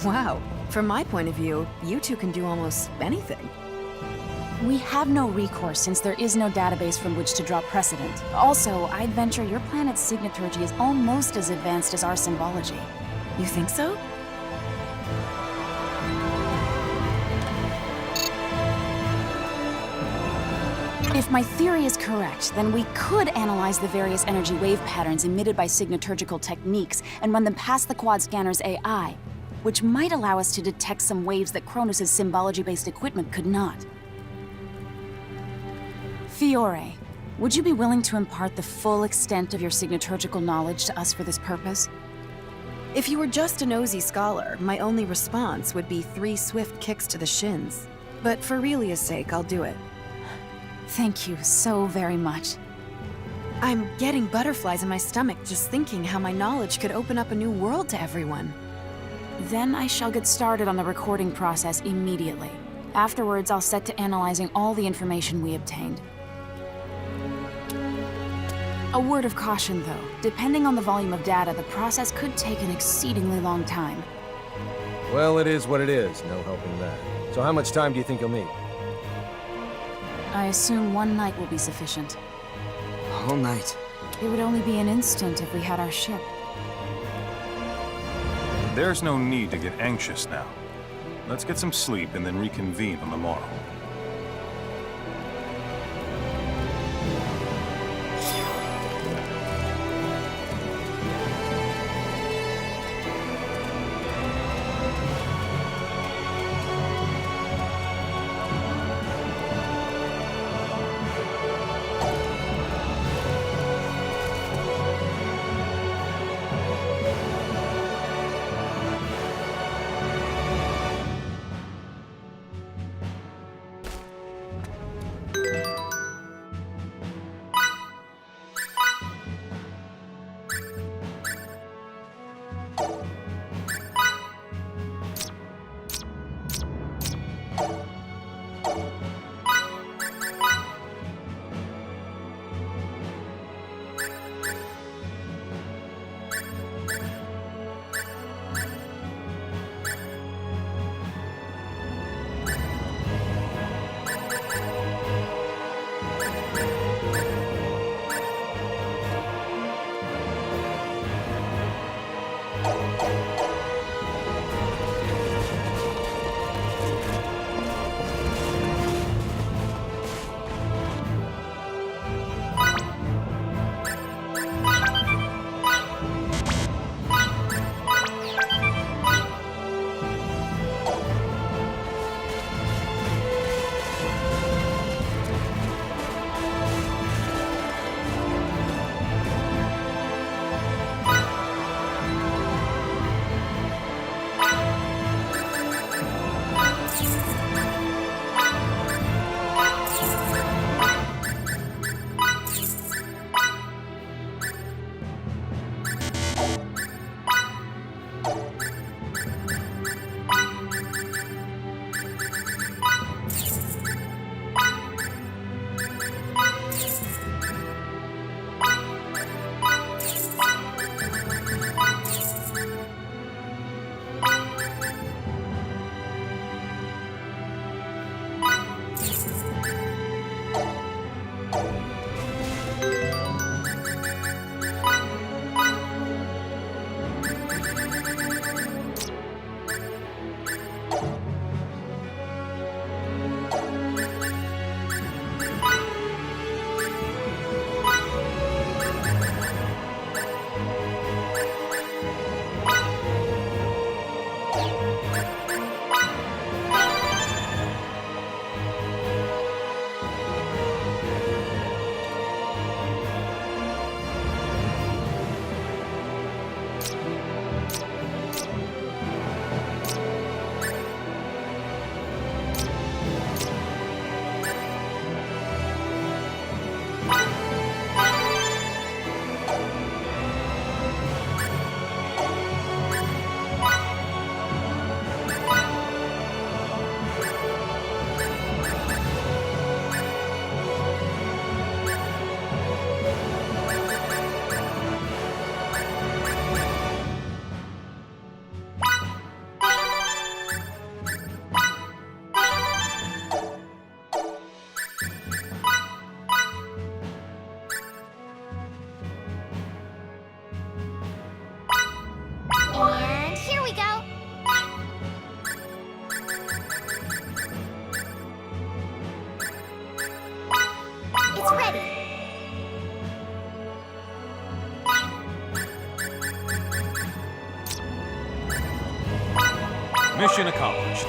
Wow. From my point of view, you two can do almost anything. We have no recourse since there is no database from which to draw precedent. Also, I'd venture your planet's signaturgy is almost as advanced as our symbology. You think so? If my theory is correct, then we could analyze the various energy wave patterns emitted by signaturgical techniques and run them past the quad scanner's AI, which might allow us to detect some waves that Kronos' symbology-based equipment could not. Fiore, would you be willing to impart the full extent of your signaturgical knowledge to us for this purpose? If you were just a nosy scholar, my only response would be 3 swift kicks to the shins. But for Relia's sake, I'll do it. Thank you so very much. I'm getting butterflies in my stomach just thinking how my knowledge could open up a new world to everyone. Then I shall get started on the recording process immediately. Afterwards, I'll set to analyzing all the information we obtained. A word of caution, though. Depending on the volume of data, the process could take an exceedingly long time. Well, it is what it is. No helping that. So how much time do you think you'll need? I assume 1 night will be sufficient. A whole night. It would only be an instant if we had our ship. There's no need to get anxious now. Let's get some sleep and then reconvene on the morrow. Mission accomplished.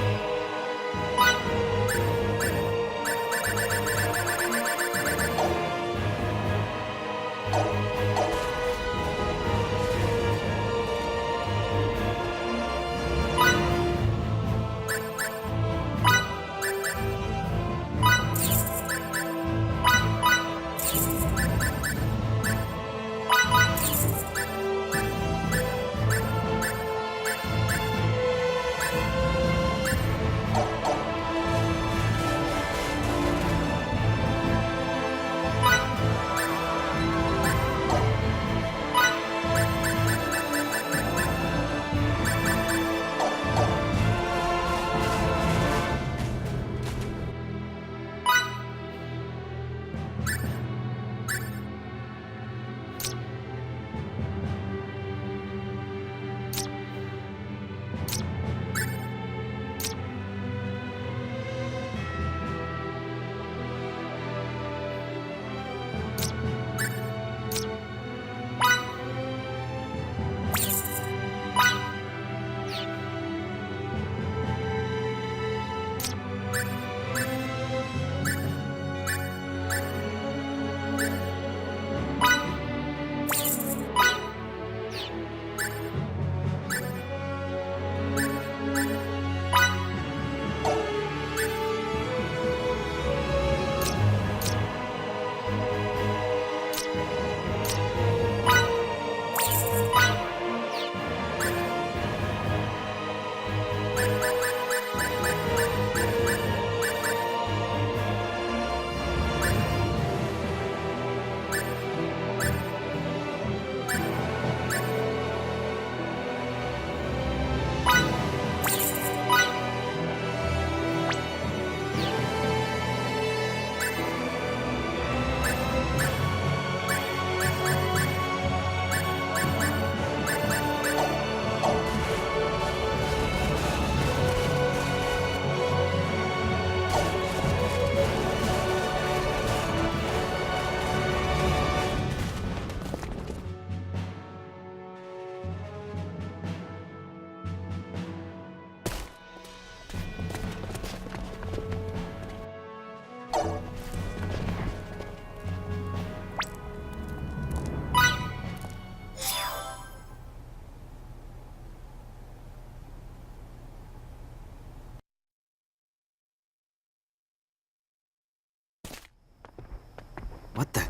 What the?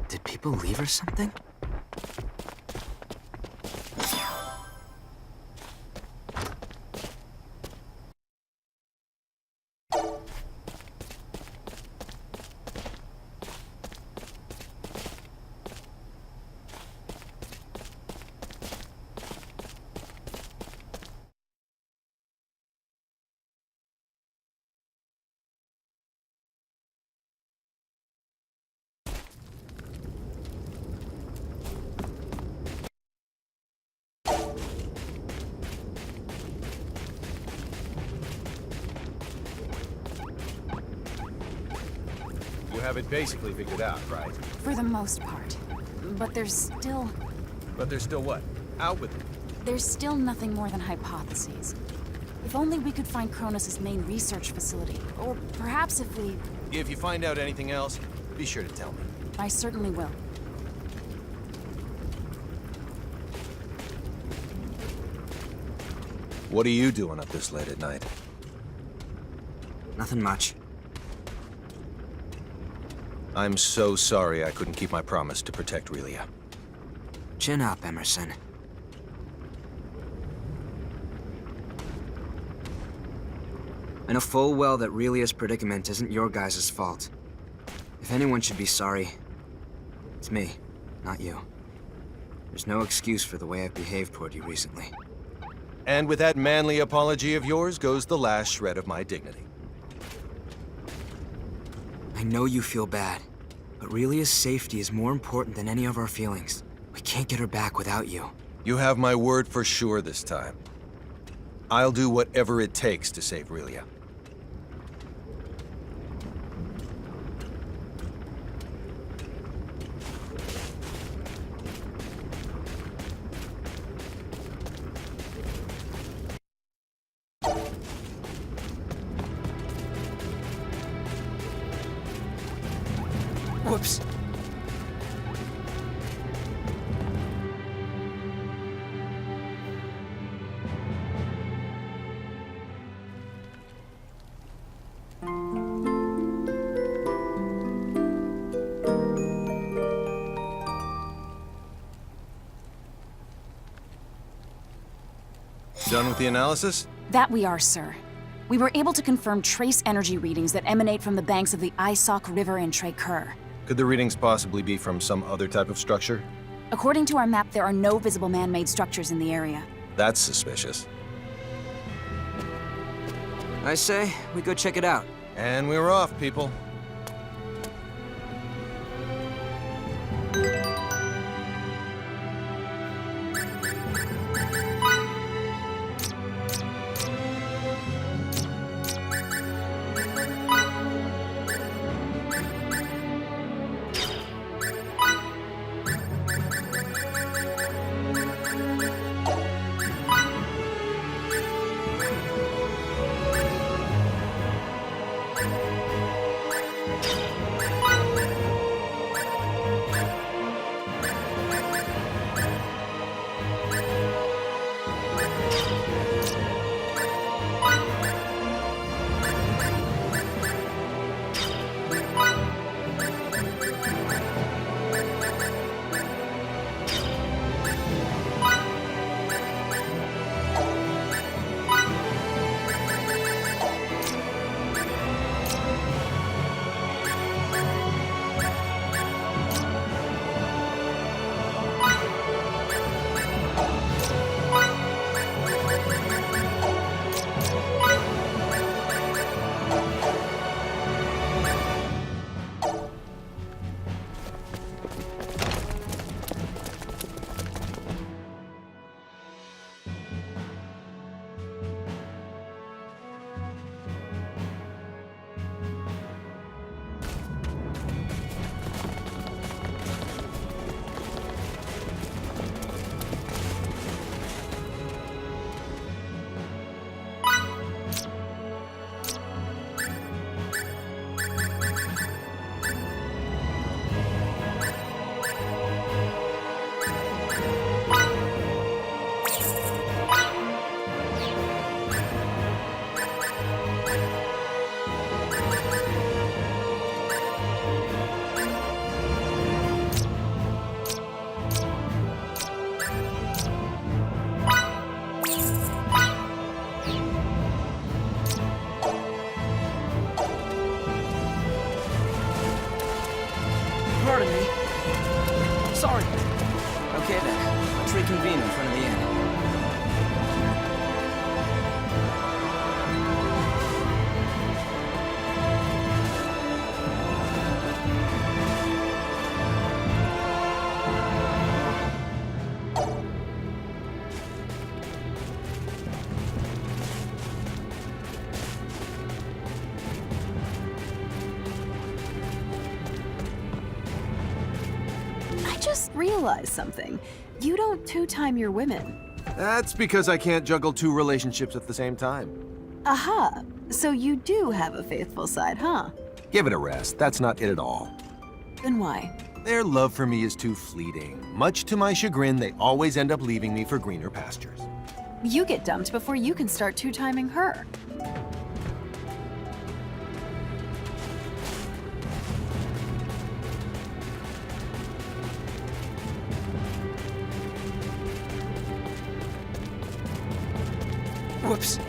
Did people leave or something? You have it basically figured out, right? For the most part. But there's still... But there's still what? Out with it. There's still nothing more than hypotheses. If only we could find Kronos' main research facility. Or perhaps if we... If you find out anything else, be sure to tell me. I certainly will. What are you doing up this late at night? Nothing much. I'm so sorry I couldn't keep my promise to protect Relia. Chin up, Emerson. I know full well that Relia's predicament isn't your guys' fault. If anyone should be sorry, it's me, not you. There's no excuse for the way I've behaved toward you recently. And with that manly apology of yours goes the last shred of my dignity. I know you feel bad, but Relia's safety is more important than any of our feelings. We can't get her back without you. You have my word for sure this time. I'll do whatever it takes to save Relia. Whoops. Done with the analysis? That we are, sir. We were able to confirm trace energy readings that emanate from the banks of the Isok River in Trekur. Could the readings possibly be from some other type of structure? According to our map, there are no visible man-made structures in the area. That's suspicious. I say, we go check it out. And we're off, people. Pardon me. Sorry. Okay then, let's reconvene in front of the inn. Just realized something. You don't two-time your women. That's because I can't juggle two relationships at the same time. Aha! So you do have a faithful side, huh? Give it a rest. That's not it at all. Then why? Their love for me is too fleeting. Much to my chagrin, they always end up leaving me for greener pastures. You get dumped before you can start two-timing her. Whoops.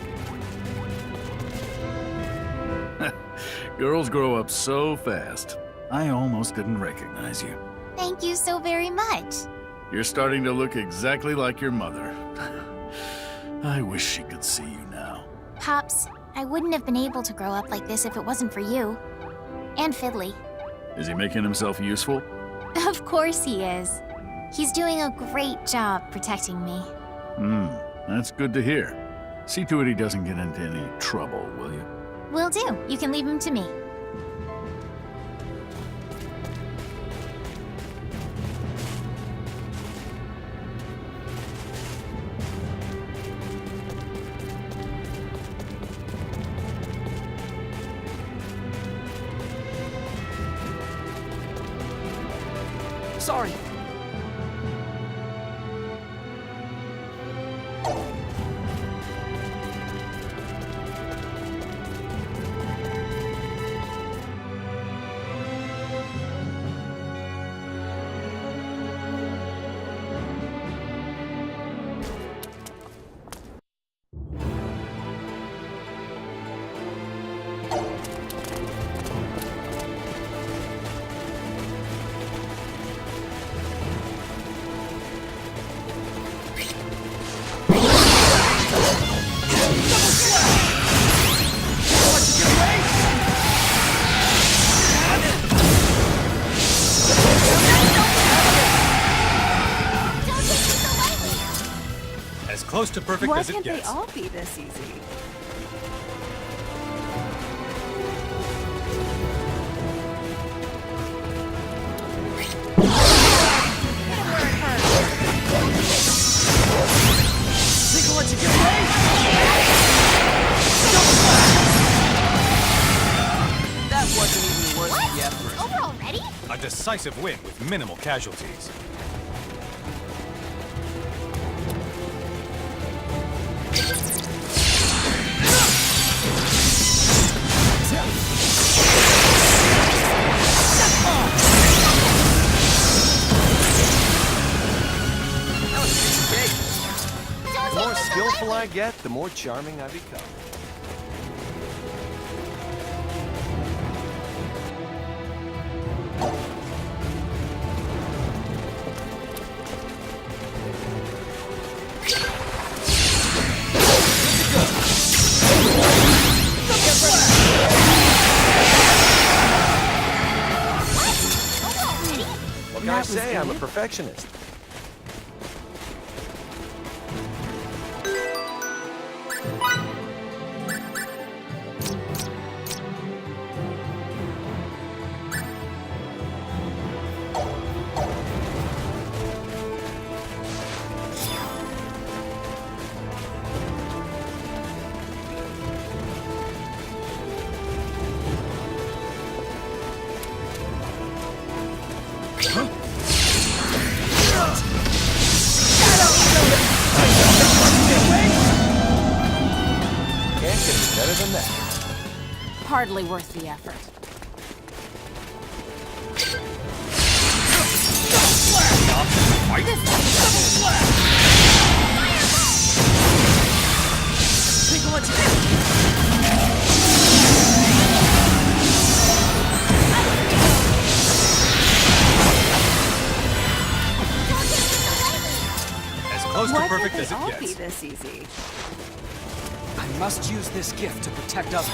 Girls grow up so fast. I almost didn't recognize you. Thank you so very much. You're starting to look exactly like your mother. I wish she could see you now. Pops, I wouldn't have been able to grow up like this if it wasn't for you. And Fiddly. Is he making himself useful? Of course he is. He's doing a great job protecting me. That's good to hear. See to it he doesn't get into any trouble, will you? Will do. You can leave him to me. Sorry. As close to perfect Why as it can't they gets. all be this easy? Think I'll let you get away? That wasn't even worth the effort. Over already? A decisive win with minimal casualties. The more skillful I get, the more charming I become. What can I say? I'm a perfectionist. Can't get any better than that. Hardly worth the effort. Think I'll let you get. As close to Why perfect can't as they it all gets. be this easy? I must use this gift to protect others.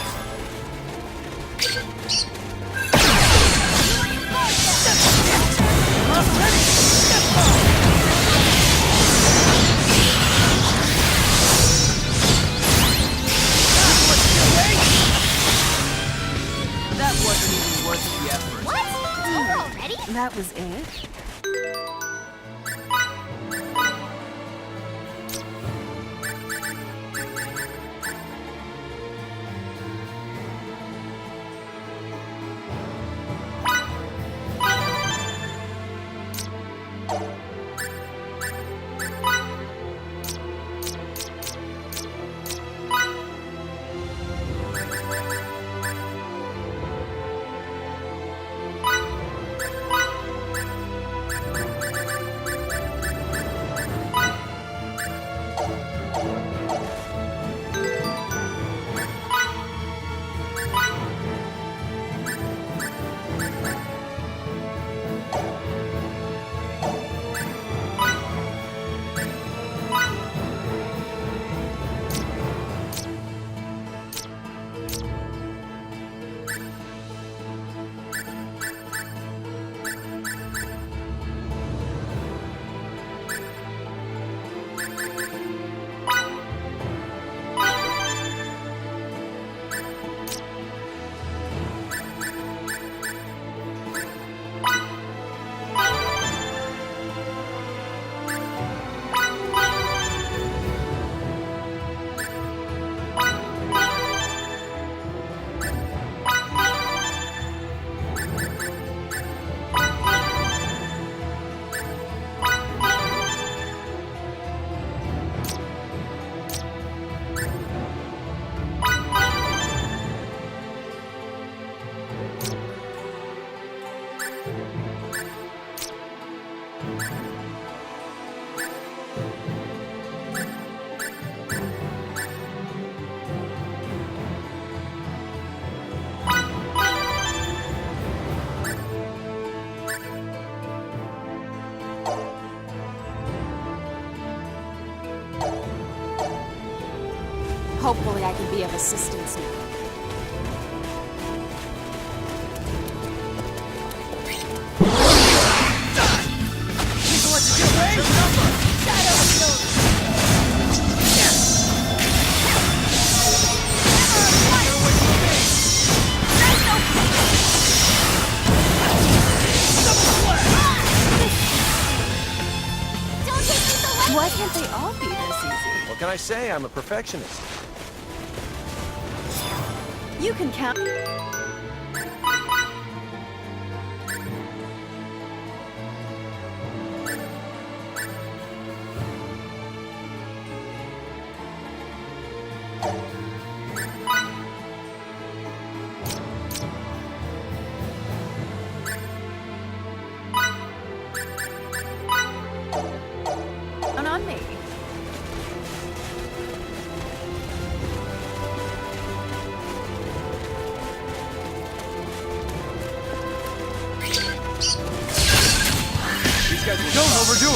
That wasn't even worth the effort. What? It's over already? That was it? Hopefully I can be of assistance now. Why can't they all be this easy? What can I say? I'm a perfectionist. You can count. On me. These guys don't overdo it.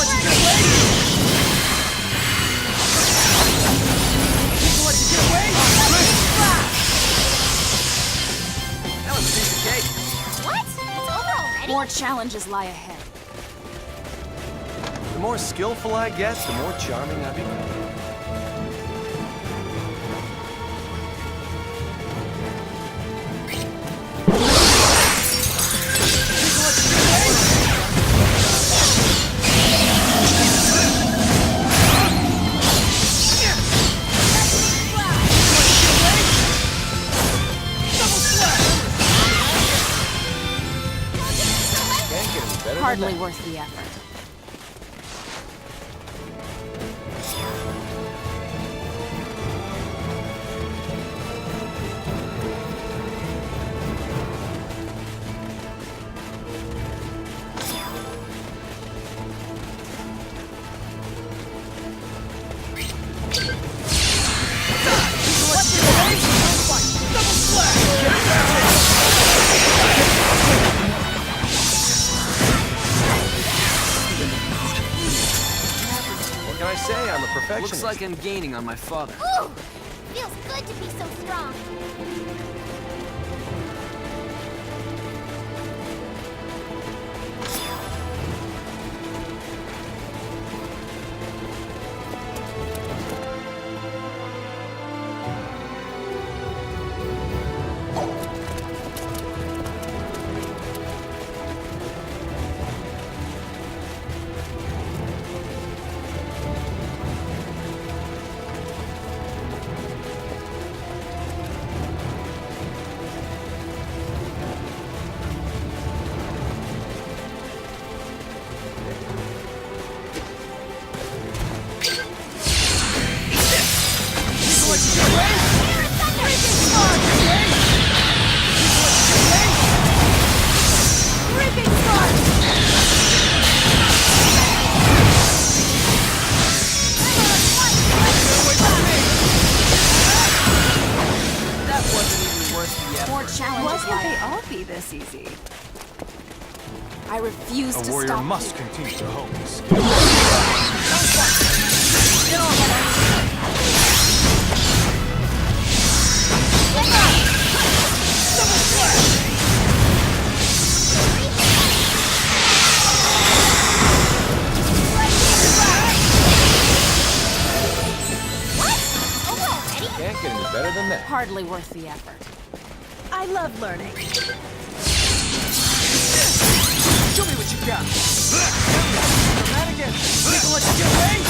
What? It's over already? More challenges lie ahead. The more skillful I get, the more charming I become. Hardly worth the effort. I'm a perfectionist. Looks like I'm gaining on my father. Ooh! Feels good to be so strong. Why can't they all be this easy? I refuse to stop. A warrior must continue to hone his Can't get any better than that. Hardly worth the effort. I love learning. Show me what you got. That again. People let you get away.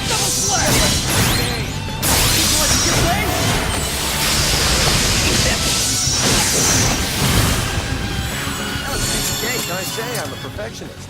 Double slash. People let you get away. That was a piece of cake. Can I say I'm a perfectionist?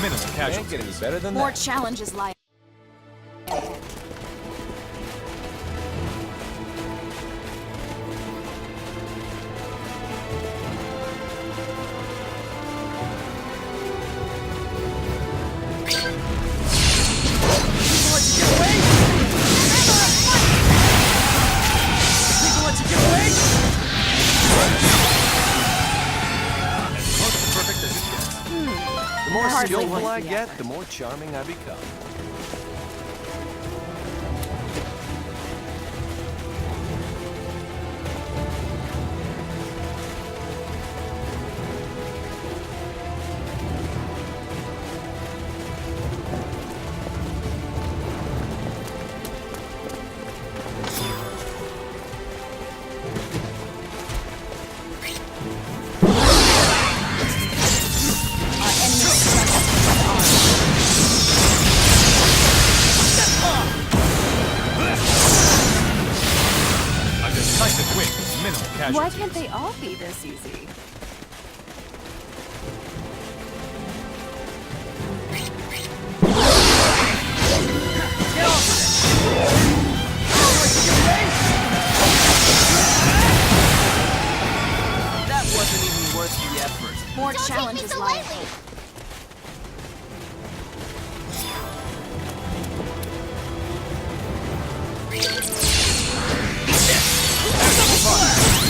minimal casualties. Can't get any better than More that. challenges lie ahead. Close to perfect as it gets. The more Hardly skillful worth I the get, effort. the more charming I become. A decisive win with minimal casualties. Why can't they all be this easy? That wasn't even worth the effort. More Don't take me challenges so lie lightly. ahead.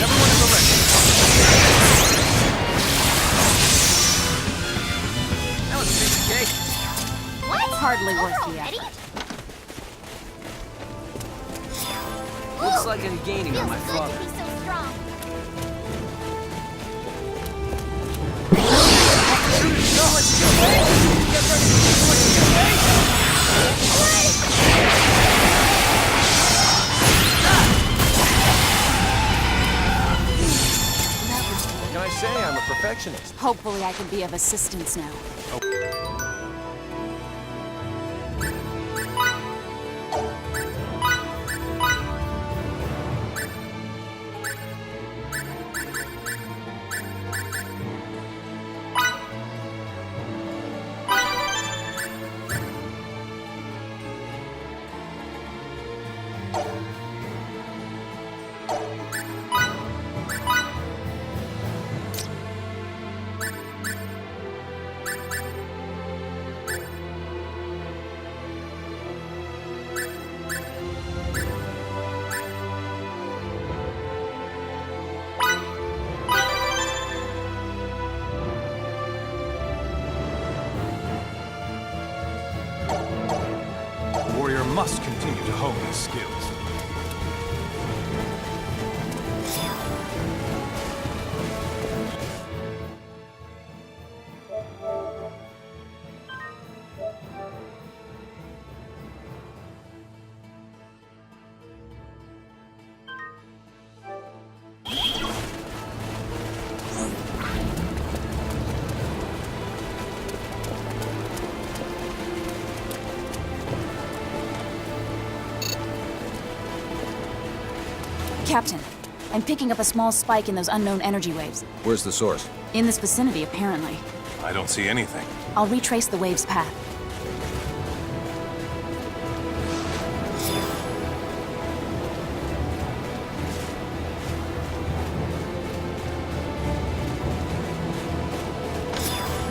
Everyone in the ring. That was a piece of cake. What? Hardly worth the Already? effort. Looks Ooh, like I'm gaining on feels my good father. to be so strong. What can I say? I'm a perfectionist. Hopefully I can be of assistance now. The warrior must continue to hone his skills. Captain, I'm picking up a small spike in those unknown energy waves. Where's the source? In this vicinity, apparently. I don't see anything. I'll retrace the wave's path.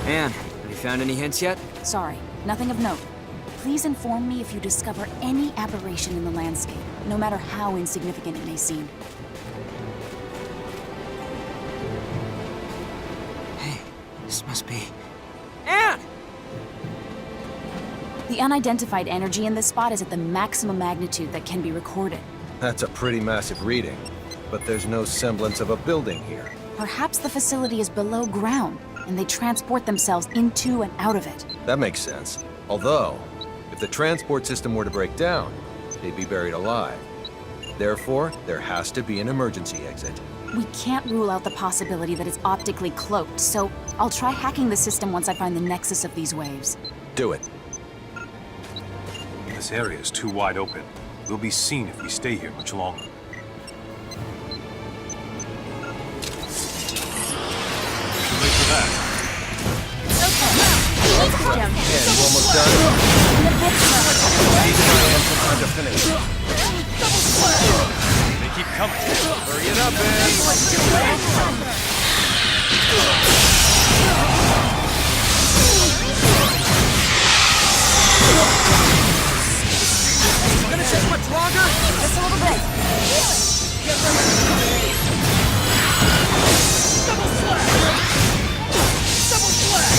Anne, have you found any hints yet? Sorry, nothing of note. Please inform me if you discover any aberration in the landscape, no matter how insignificant it may seem. Hey, this must be... Anne! The unidentified energy in this spot is at the maximum magnitude that can be recorded. That's a pretty massive reading. But there's no semblance of a building here. Perhaps the facility is below ground, and they transport themselves into and out of it. That makes sense. Although, if the transport system were to break down, they'd be buried alive. Therefore, there has to be an emergency exit. We can't rule out the possibility that it's optically cloaked, so I'll try hacking the system once I find the nexus of these waves. Do it. This area is too wide open. We'll be seen if we stay here much longer. Too late for that. Okay, we need to Yeah, you almost done? Need to buy Ann some time to finish. They keep coming. Hurry it up, Ann! Gonna take much longer? Just a little bit. Get ready. Double slash! Double slash!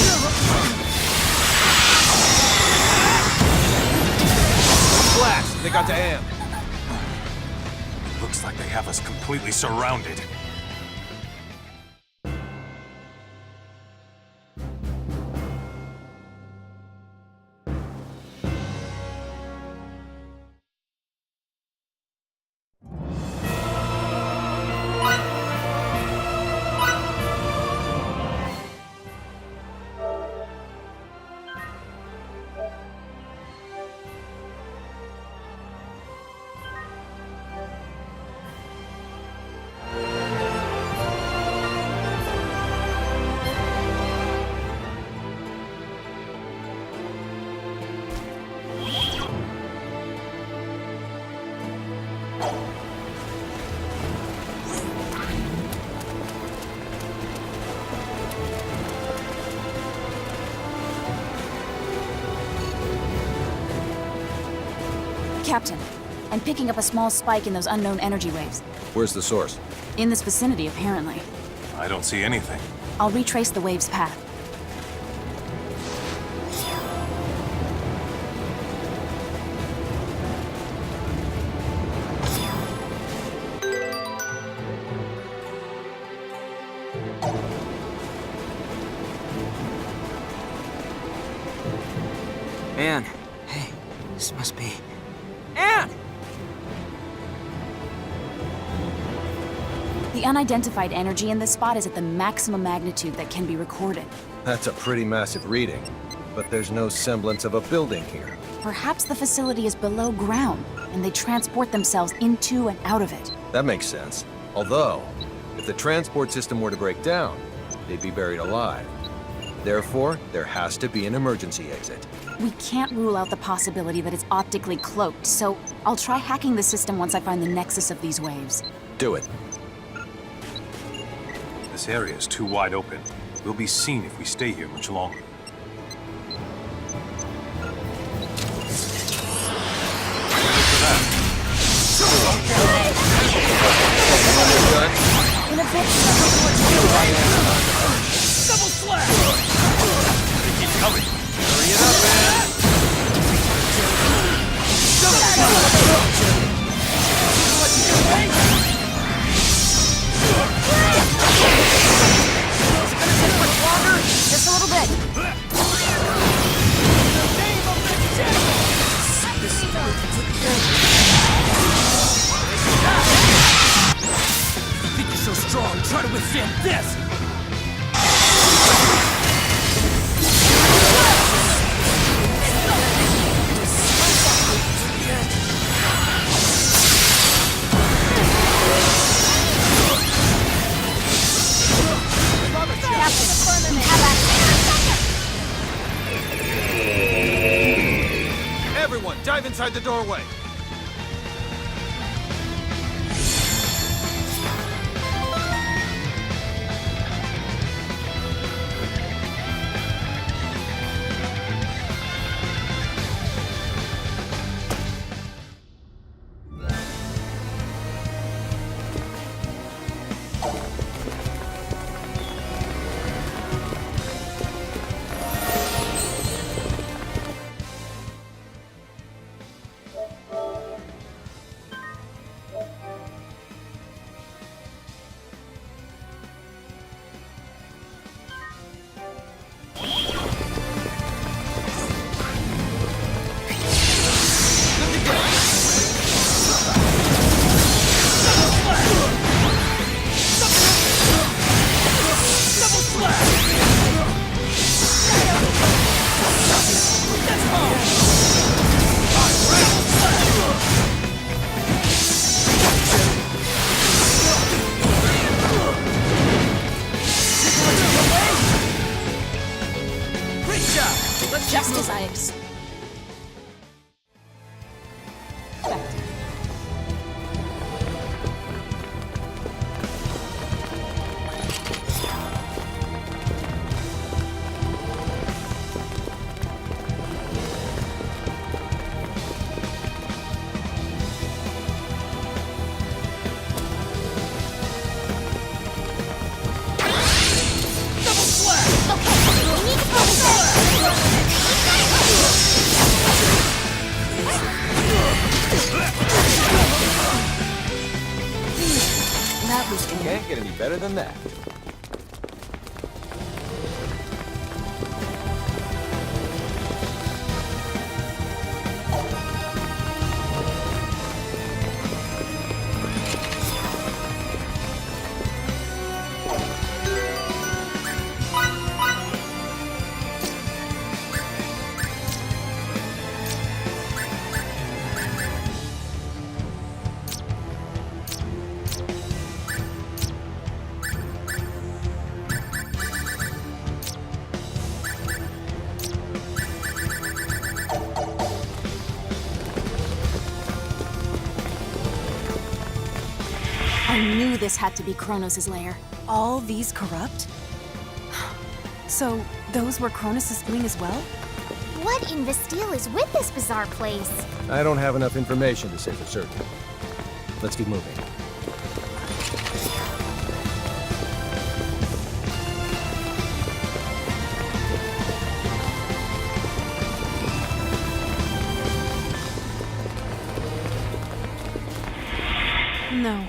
Blast! They got to Ann. Looks like they have us completely surrounded. Captain, I'm picking up a small spike in those unknown energy waves. Where's the source? In this vicinity, apparently. I don't see anything. I'll retrace the wave's path. Ann, hey, this must be... Ann! The unidentified energy in this spot is at the maximum magnitude that can be recorded. That's a pretty massive reading, but there's no semblance of a building here. Perhaps the facility is below ground, and they transport themselves into and out of it. That makes sense. Although, if the transport system were to break down, they'd be buried alive. Therefore, there has to be an emergency exit. We can't rule out the possibility that it's optically cloaked, so I'll try hacking the system once I find the nexus of these waves. Do it. This area is too wide open. We'll be seen if we stay here much longer. In a bit. Double slash! They keep coming. Hurry it up, man! Double slash! What you doing? Is it gonna take much longer? Just a little bit. You think you're so strong? Try to withstand this! Everyone, dive inside the doorway! as I expected. Can't get any better than that. I knew this had to be Kronos' lair. All these corrupt? So, those were Kronos' doing as well? What in Bastille is with this bizarre place? I don't have enough information to say for certain. Let's keep moving. No.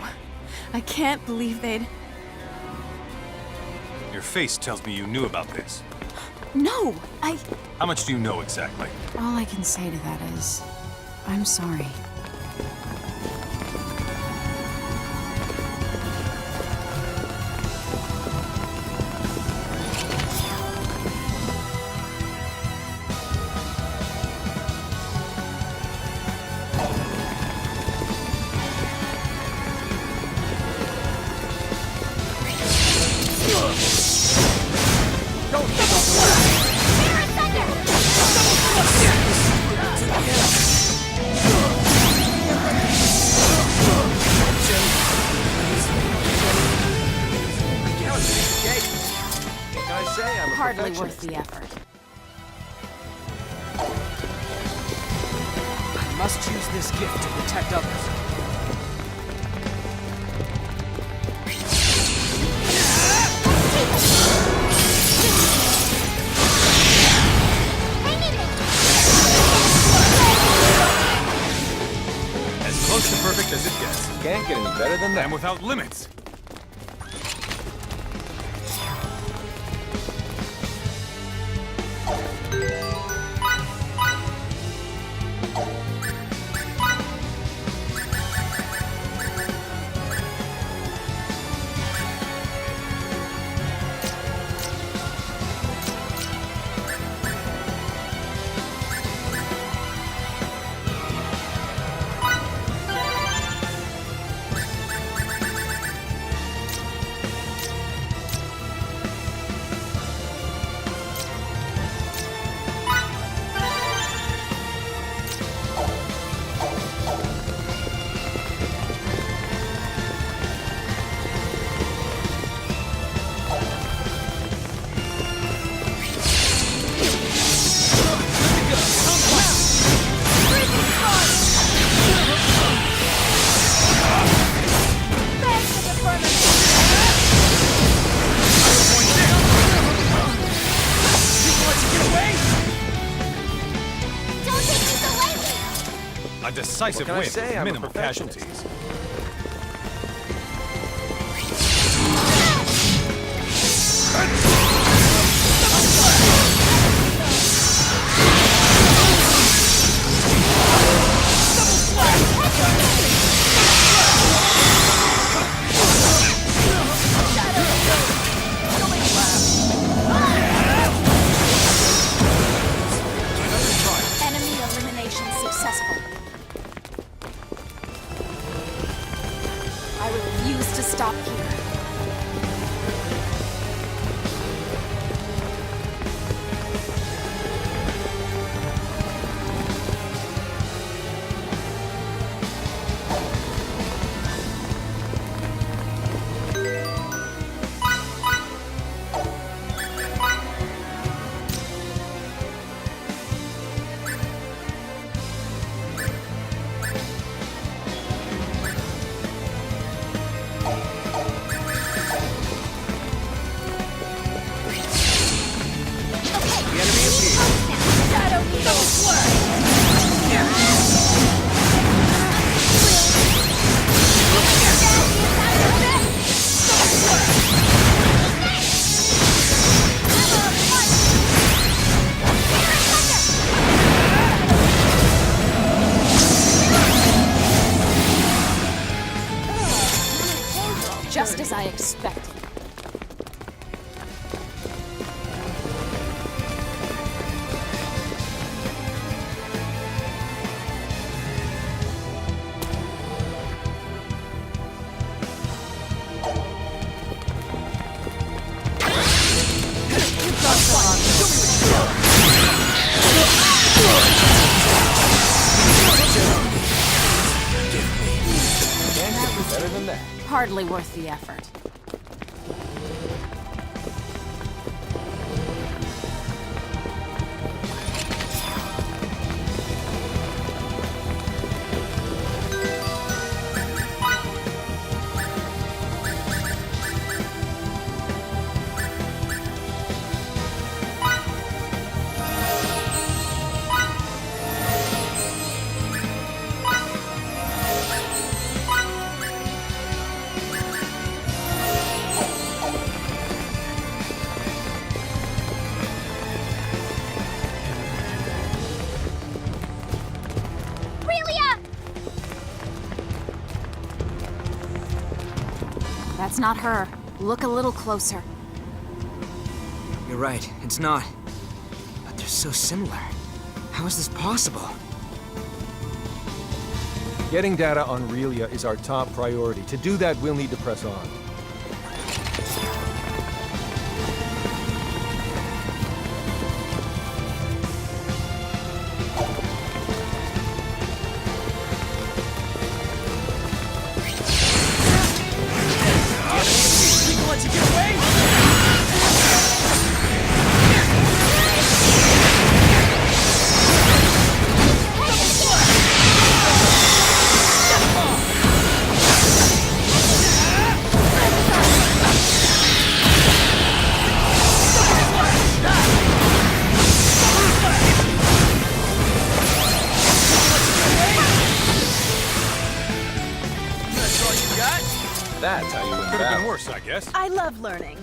I can't believe they'd... Your face tells me you knew about this. No, How much do you know exactly? All I can say to that is, I'm sorry. Hardly worth the effort. I must use this gift to protect others. As close to perfect as it gets. Can't get any better than that. And without limits. A decisive win with minimal casualties. Enemy elimination successful. expected. Better than that. Hardly worth the effort. That's not her. Look a little closer. You're right, it's not. But they're so similar. How is this possible? Getting data on Relia is our top priority. To do that, we'll need to press on. That's how you win Could have been battle. worse, I guess. I love learning.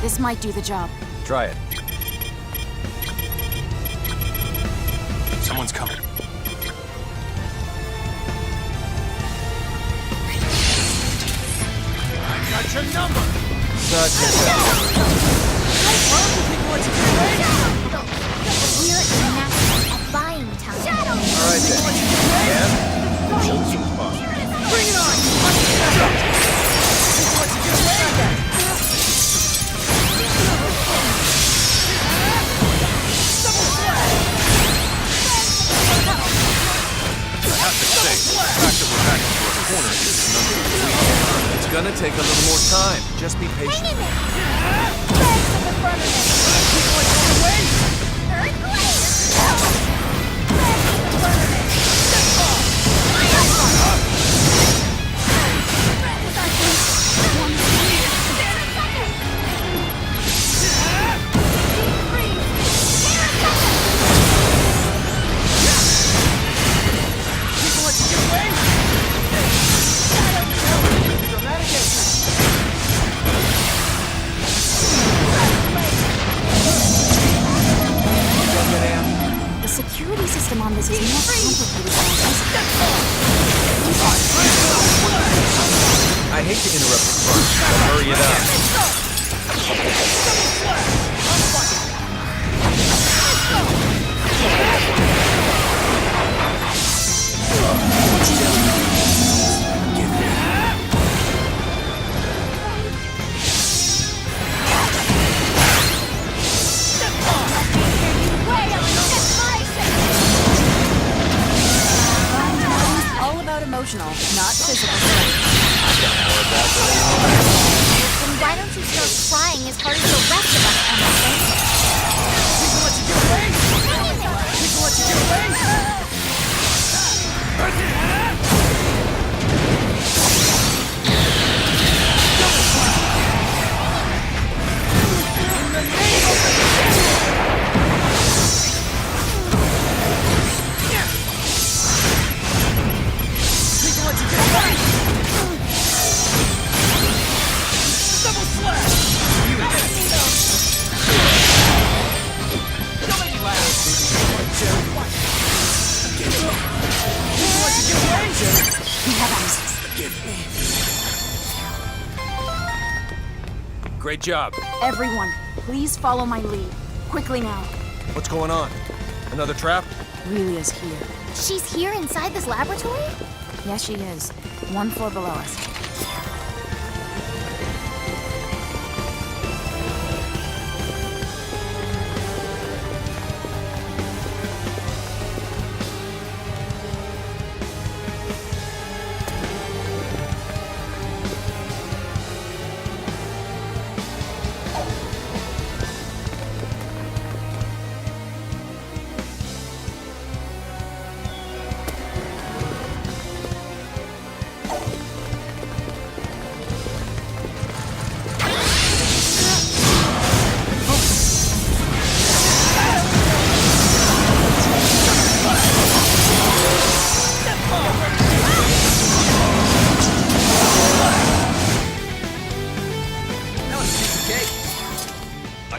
This might do the job. Try it. Someone's coming. I got your number! Such a We're at a buying time. All right then. Yeah? Bring it on! I have to say, the fact that we're back into a corner is another. It's gonna take a little more time. Just be patient. emotional, not physical strength. Then why don't you start crying as hard as the rest of us, Emerson? People let you get away! People let you get away! Great job. Everyone, please follow my lead. Quickly now. What's going on? Another trap? Relia's here. She's here inside this laboratory? Yes, she is. 1 floor below us.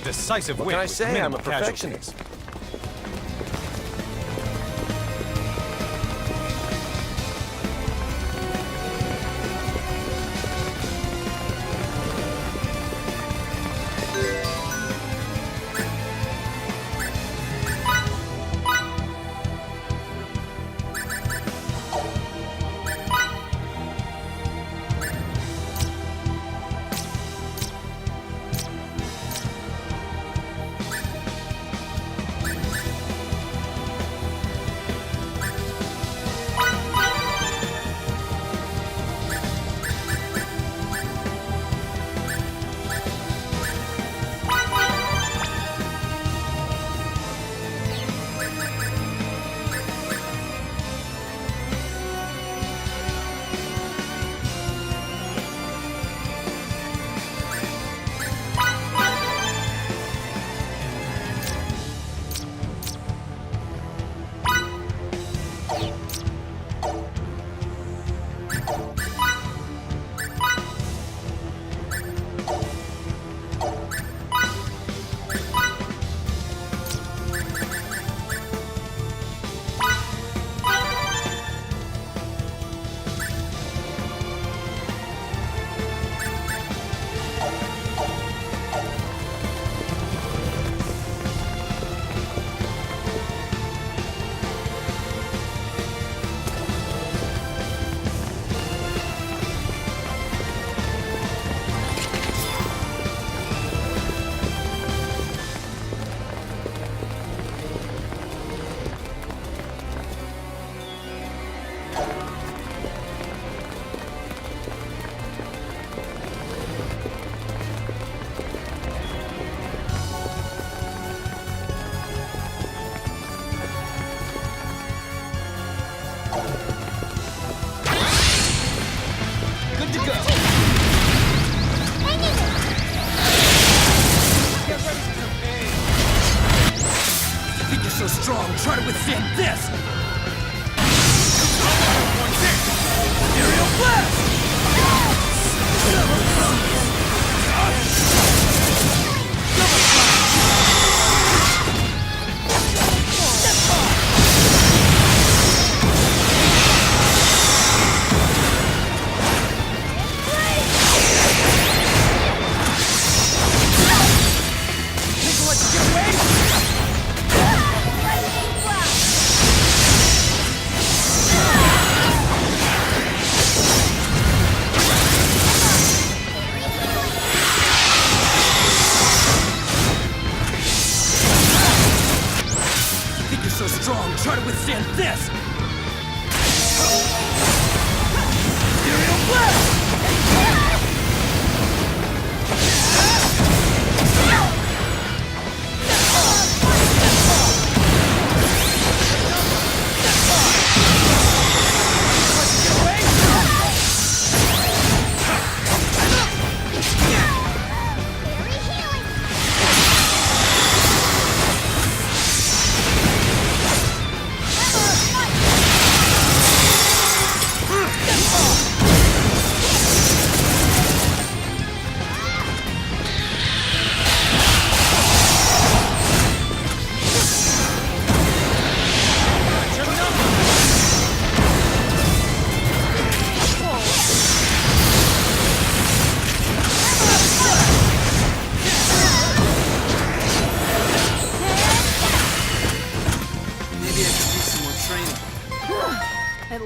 Decisive What win. can I with say? I'm minimal a casualties. perfectionist.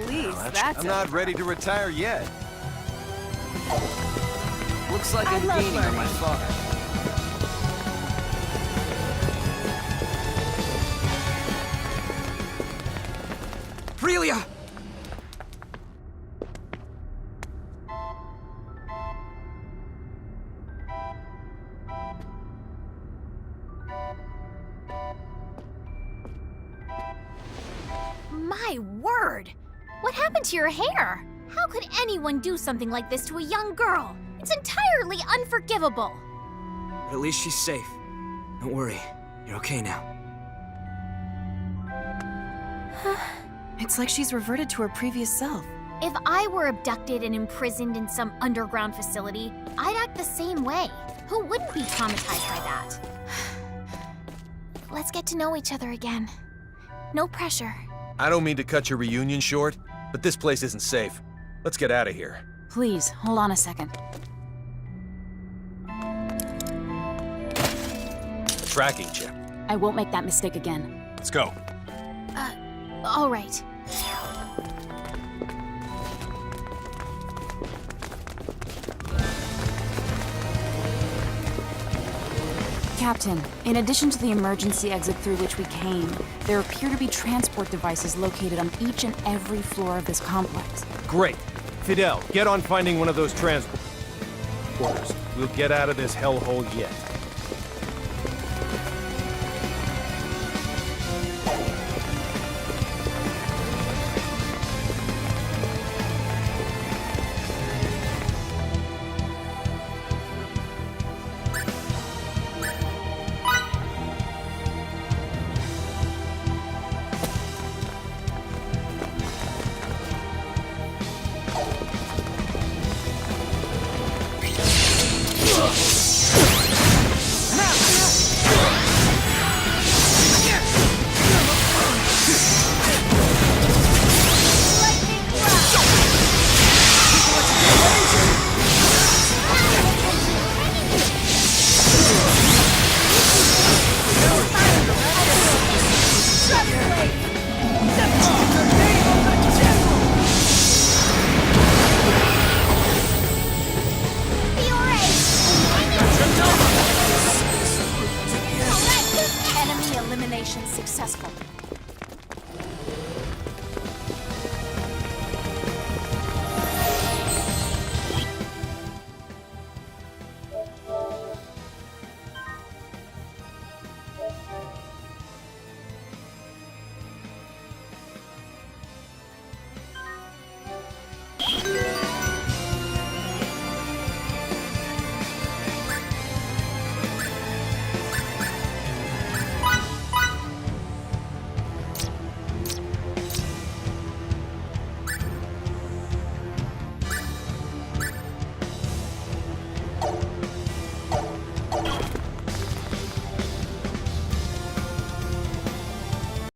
police, Well, that's I'm not ready to retire yet. Looks like I I'm love gaining on learning. my father. Freelia! My word! What happened to your hair? How could anyone do something like this to a young girl? It's entirely unforgivable. But at least she's safe. Don't worry. You're okay now. It's like she's reverted to her previous self. If I were abducted and imprisoned in some underground facility, I'd act the same way. Who wouldn't be traumatized by that? Let's get to know each other again. No pressure. I don't mean to cut your reunion short, but this place isn't safe. Let's get out of here. Please, hold on a second. Tracking chip. I won't make that mistake again. Let's go. All right. Captain, in addition to the emergency exit through which we came, there appear to be transport devices located on each and every floor of this complex. Great. Fidel, get on finding one of those transporters. We'll get out of this hellhole yet.